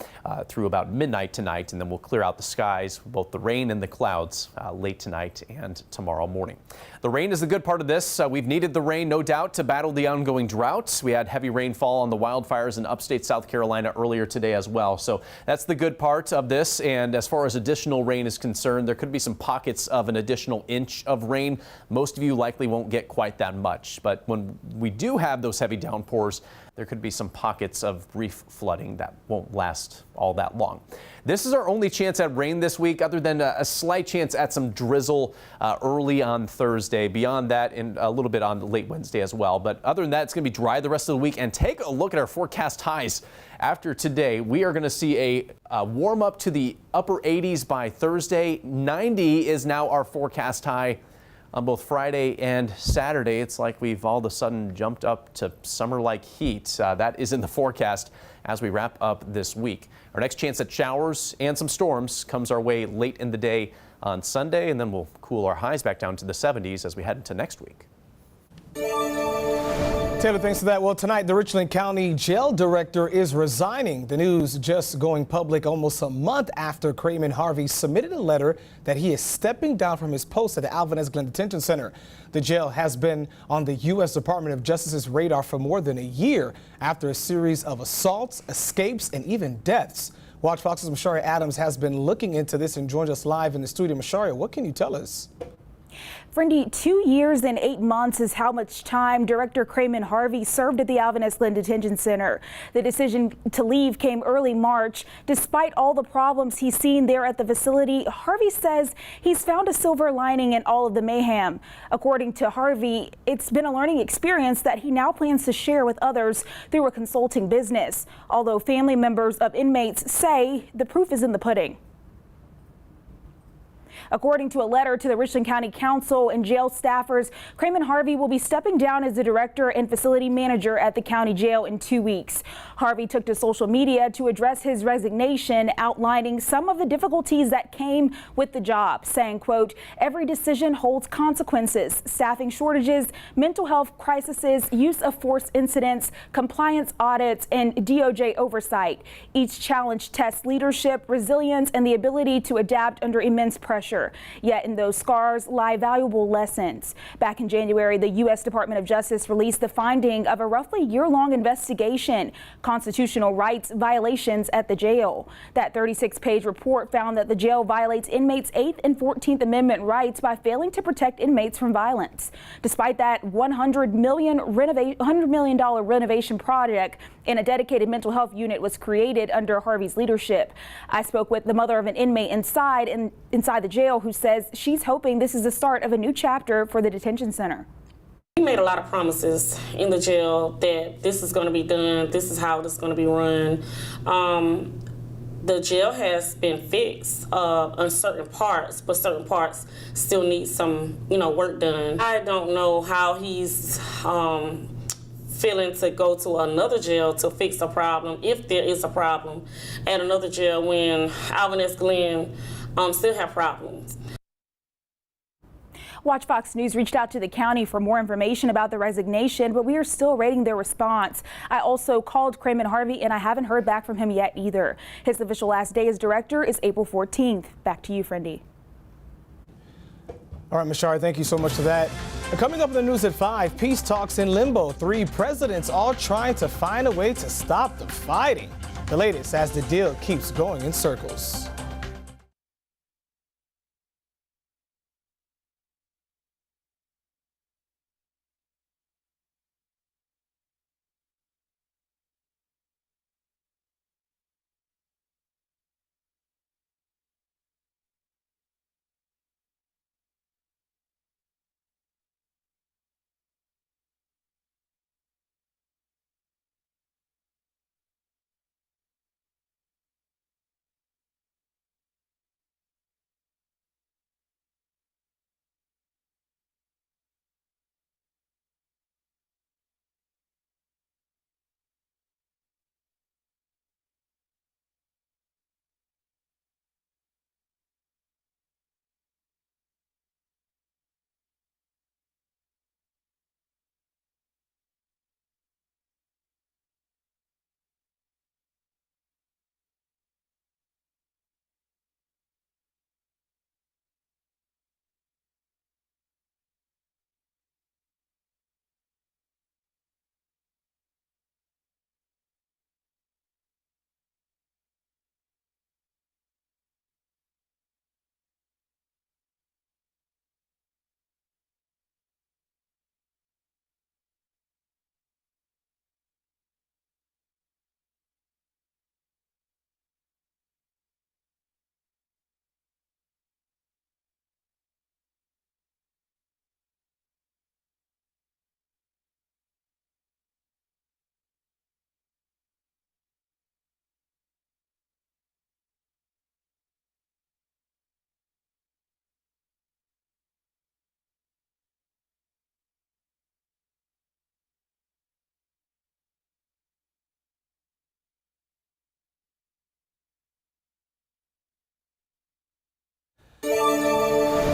through about midnight tonight, and then we'll clear out the skies, both the rain and the clouds late tonight and tomorrow morning. The rain is the good part of this. We've needed the rain, no doubt, to battle the ongoing drought. We had heavy rainfall on the wildfires in upstate South Carolina earlier today as well. So that's the good part of this. And as far as additional rain is concerned, there could be some pockets of an additional inch of rain. Most of you likely won't get quite that much. But when we do have those heavy downpours, there could be some pockets of brief flooding that won't last all that long. This is our only chance at rain this week, other than a slight chance at some drizzle early on Thursday. Beyond that, and a little bit on late Wednesday as well. But other than that, it's going to be dry the rest of the week. And take a look at our forecast highs. After today, we are going to see a warm up to the upper 80s by Thursday. 90 is now our forecast high. On both Friday and Saturday, it's like we've all of a sudden jumped up to summer-like heat. That is in the forecast as we wrap up this week. Our next chance at showers and some storms comes our way late in the day on Sunday, and then we'll cool our highs back down to the 70s as we head into next week. Taylor, thanks for that. Well, tonight, the Richland County Jail Director is resigning. The news just going public almost a month after Craven Harvey submitted a letter that he is stepping down from his post at the Alvin S. Glenn Detention Center. The jail has been on the U.S. Department of Justice's radar for more than a year after a series of assaults, escapes, and even deaths. Watch Fox's Masharia Adams has been looking into this and joins us live in the studio. Masharia, what can you tell us? Friendy, 2 years and 8 months is how much time Director Kramen Harvey served at the Alvin S. Lynn Detention Center. The decision to leave came early March. Despite all the problems he's seen there at the facility, Harvey says he's found a silver lining in all of the mayhem. According to Harvey, it's been a learning experience that he now plans to share with others through a consulting business. Although family members of inmates say the proof is in the pudding. According to a letter to the Richland County Council and jail staffers, Kramen Harvey will be stepping down as the director and facility manager at the county jail in 2 weeks. Harvey took to social media to address his resignation, outlining some of the difficulties that came with the job, saying, quote, "Every decision holds consequences: staffing shortages, mental health crises, use of force incidents, compliance audits, and DOJ oversight. Each challenge tests leadership, resilience, and the ability to adapt under immense pressure. Yet in those scars lie valuable lessons." Back in January, the U.S. Department of Justice released the finding of a roughly year-long investigation: constitutional rights violations at the jail. That 36-page report found that the jail violates inmates' 8th and 14th Amendment rights by failing to protect inmates from violence. Despite that $100 million renovation project and a dedicated mental health unit was created under Harvey's leadership. I spoke with the mother of an inmate inside the jail who says she's hoping this is the start of a new chapter for the detention center. We made a lot of promises in the jail that this is going to be done, this is how it's going to be run. The jail has been fixed on certain parts, but certain parts still need some, work done. I don't know how he's feeling to go to another jail to fix a problem, if there is a problem at another jail, when Alvin S. Glenn still have problems. Watch Fox News reached out to the county for more information about the resignation, but we are still awaiting their response. I also called Kramen Harvey, and I haven't heard back from him yet either. His official last day as director is April 14th. Back to you, Friendy. All right, Mashari, thank you so much for that. And coming up in the news at 5, peace talks in limbo. 3 presidents all trying to find a way to stop the fighting. The latest as the deal keeps going in circles.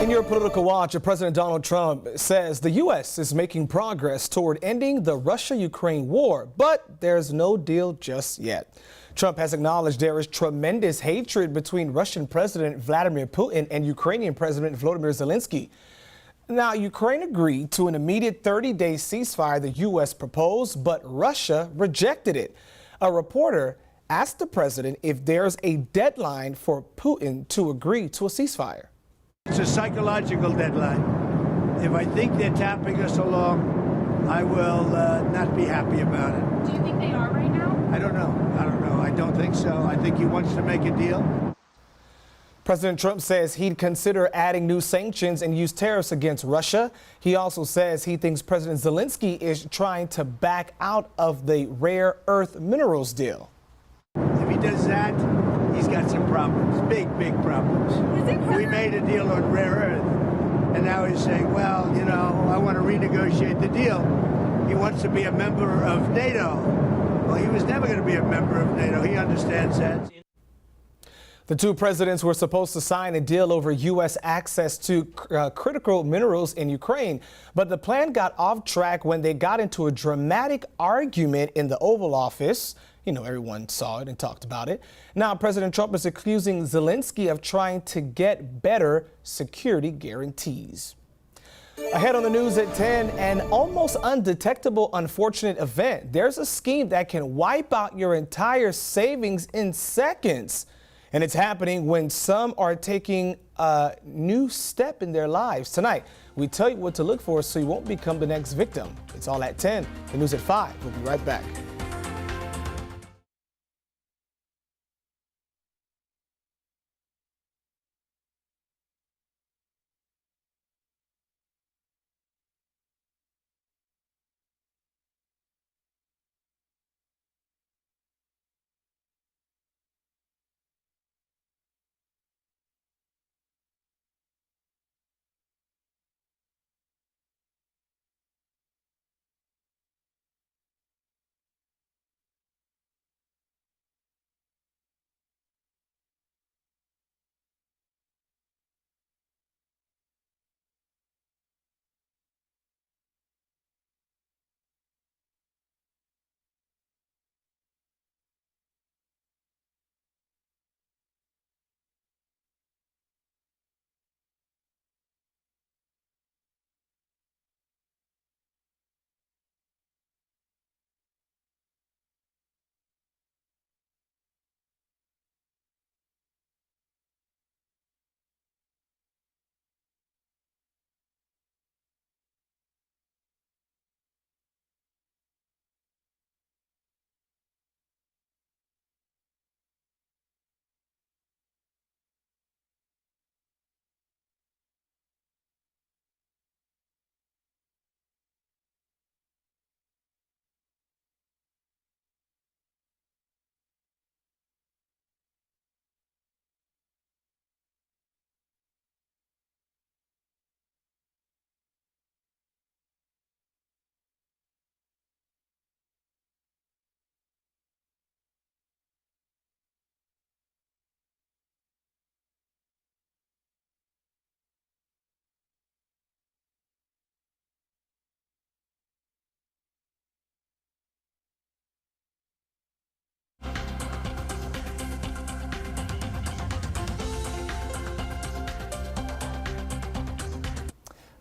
In your political watch, President Donald Trump says the U.S. is making progress toward ending the Russia-Ukraine war, but there's no deal just yet. Trump has acknowledged there is tremendous hatred between Russian President Vladimir Putin and Ukrainian President Volodymyr Zelensky. Now, Ukraine agreed to an immediate 30-day ceasefire the U.S. proposed, but Russia rejected it. A reporter asked the president if there's a deadline for Putin to agree to a ceasefire. It's a psychological deadline. If I think they're tapping us along, I will not be happy about it. Do you think they are right now? I don't know. I don't think so. I think he wants to make a deal. President Trump says he'd consider adding new sanctions and use tariffs against Russia. He also says he thinks President Zelensky is trying to back out of the rare earth minerals deal. If he does that, he's got some problems, big problems. We made a deal on rare earth, and now he's saying, well, you know, I want to renegotiate the deal. He wants to be a member of NATO. Well, he was never going to be a member of NATO. He understands that. The two presidents were supposed to sign a deal over U.S. access to critical minerals in Ukraine, but the plan got off track when they got into a dramatic argument in the Oval Office. You know, everyone saw it and talked about it. Now, President Trump is accusing Zelensky of trying to get better security guarantees. Ahead on the news at 10, an almost undetectable unfortunate event. There's a scheme that can wipe out your entire savings in seconds. And it's happening when some are taking a new step in their lives. Tonight, we tell you what to look for so you won't become the next victim. It's all at 10. The news at 5. We'll be right back.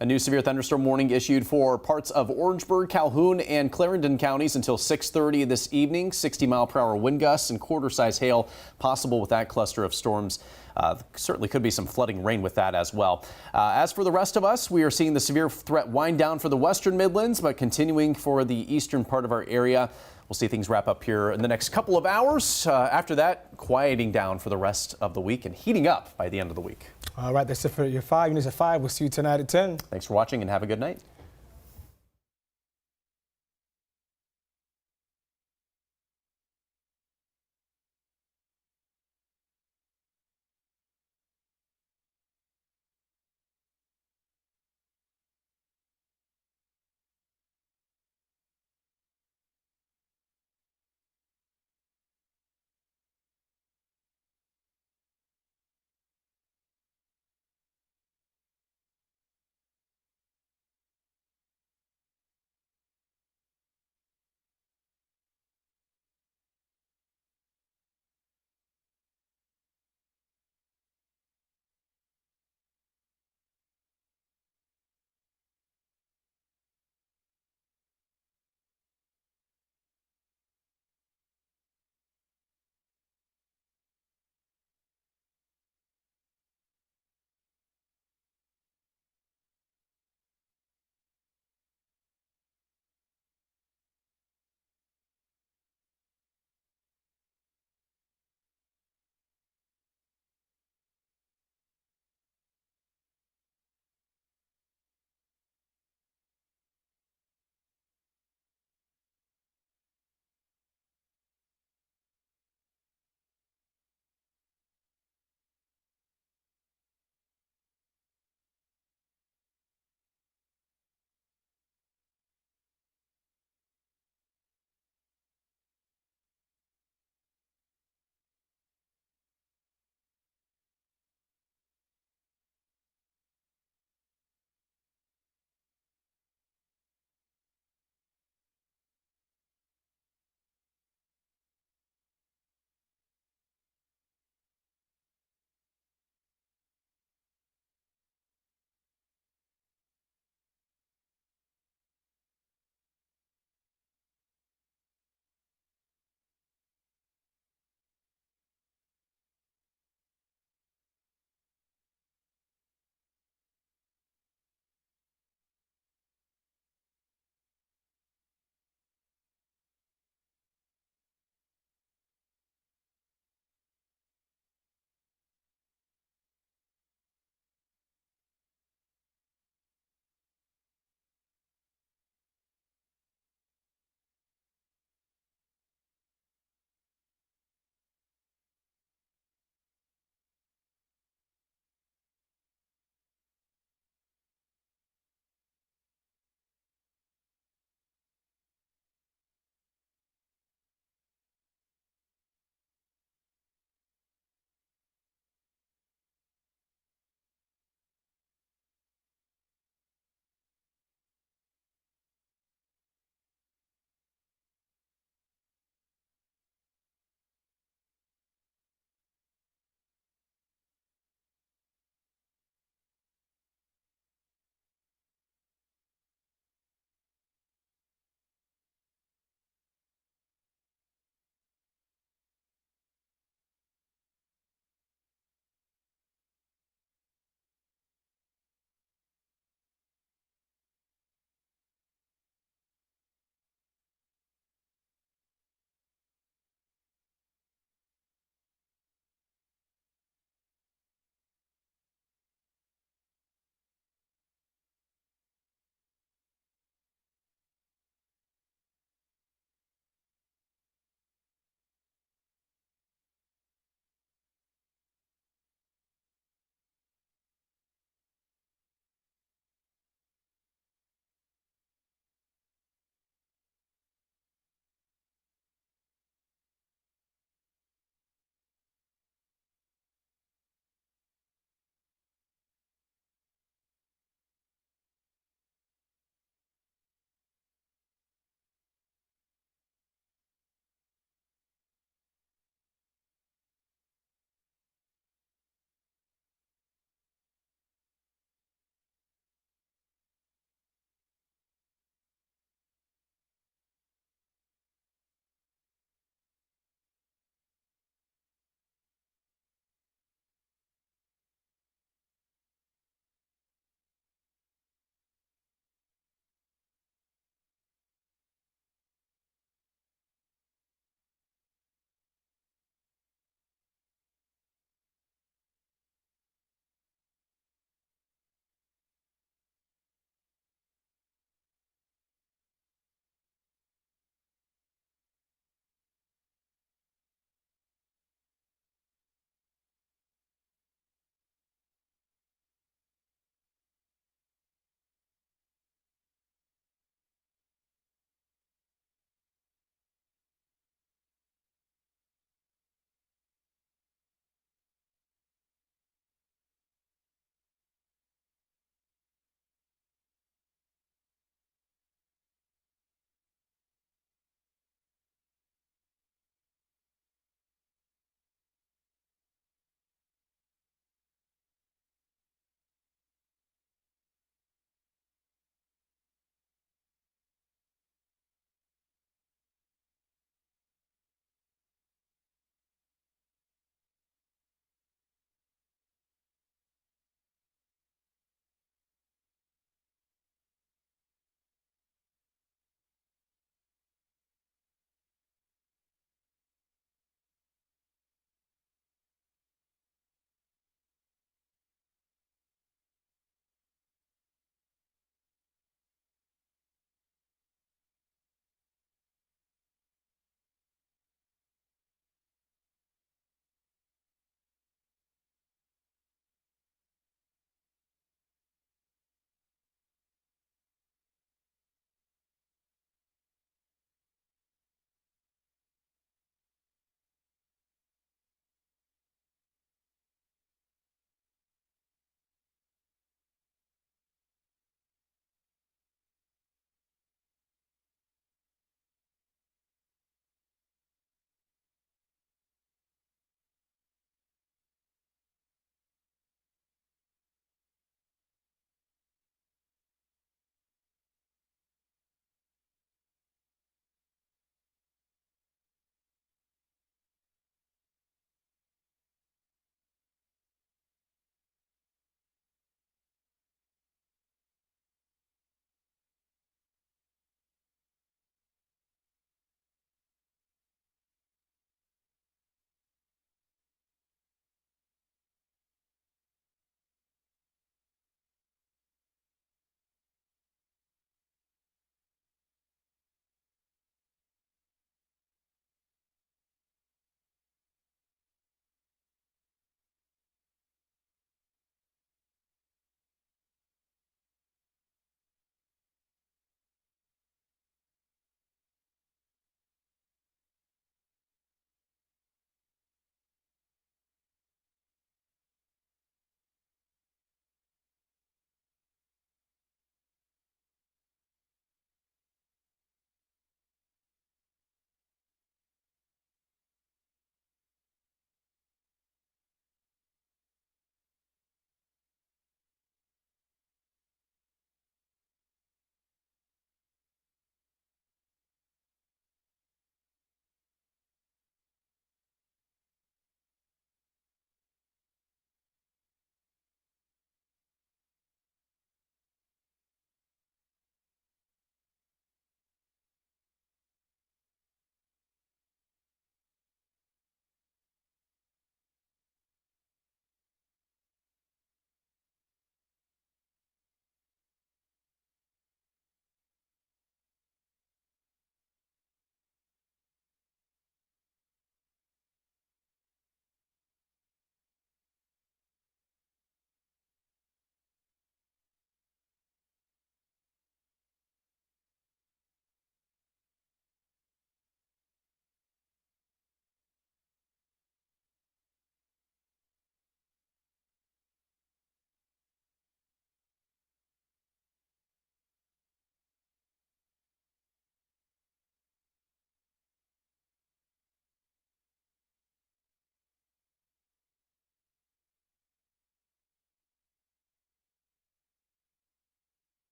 A new severe thunderstorm warning issued for parts of Orangeburg, Calhoun, and Clarendon counties until 6:30 this evening. 60-mile-per-hour wind gusts and quarter-size hail possible with that cluster of storms. Certainly could be some flooding rain with that as well. As for the rest of us, we are seeing the severe threat wind down for the western Midlands, but continuing for the eastern part of our area. We'll see things wrap up here in the next couple of hours. After that, quieting down for the rest of the week and heating up by the end of the week. All right, that's it for your 5 News at 5. We'll see you tonight at 10. Thanks for watching and have a good night.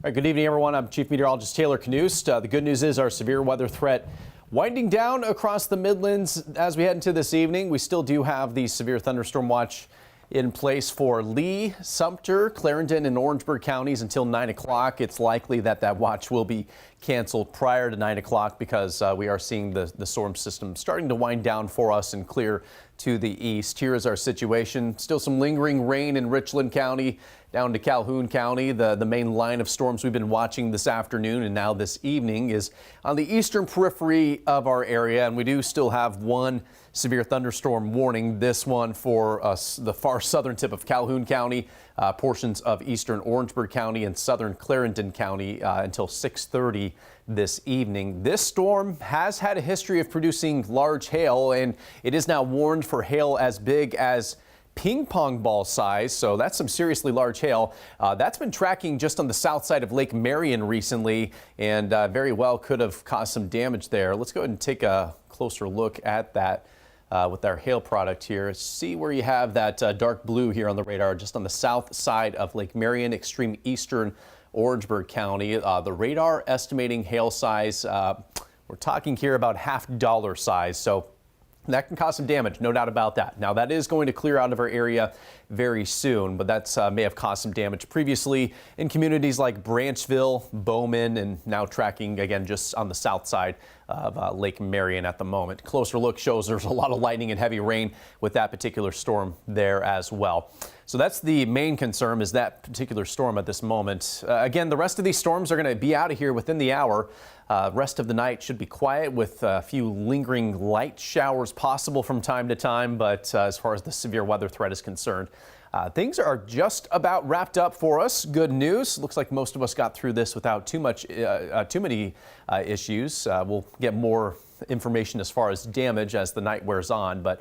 right, good evening, everyone. I'm Chief Meteorologist Taylor Kanost. The good news is our severe weather threat winding down across the Midlands as we head into this evening. We still do have the severe thunderstorm watch in place for Lee, Sumter, Clarendon, and Orangeburg counties until 9 o'clock. It's likely that that watch will be canceled prior to 9 o'clock because we are seeing the storm system starting to wind down for us and clear to the east. Here is our situation. Still some lingering rain in Richland County down to Calhoun County. The main line of storms we've been watching this afternoon and now this evening is on the eastern periphery of our area, and we do still have one severe thunderstorm warning. This one for the far southern tip of Calhoun County, portions of eastern Orangeburg County and southern Clarendon County until 6:30 this evening. This storm has had a history of producing large hail, and it is now warned for hail as big as ping pong ball size, so that's some seriously large hail. That's been tracking just on the south side of Lake Marion recently, and very well could have caused some damage there. Let's go ahead and take a closer look at that with our hail product here. See where you have that dark blue here on the radar, just on the south side of Lake Marion, extreme eastern Orangeburg County. The radar estimating hail size, we're talking here about $half size, so that can cause some damage, no doubt about that. Now, that is going to clear out of our area very soon, but that may have caused some damage previously in communities like Branchville, Bowman, and now tracking again just on the south side of Lake Marion at the moment. Closer look shows there's a lot of lightning and heavy rain with that particular storm there as well. So that's the main concern, is that particular storm at this moment. Again, the rest of these storms are going to be out of here within the hour. Rest of the night should be quiet with a few lingering light showers possible from time to time. But as far as the severe weather threat is concerned, things are just about wrapped up for us. Good news. Looks like most of us got through this without too many issues. We'll get more information as far as damage as the night wears on. But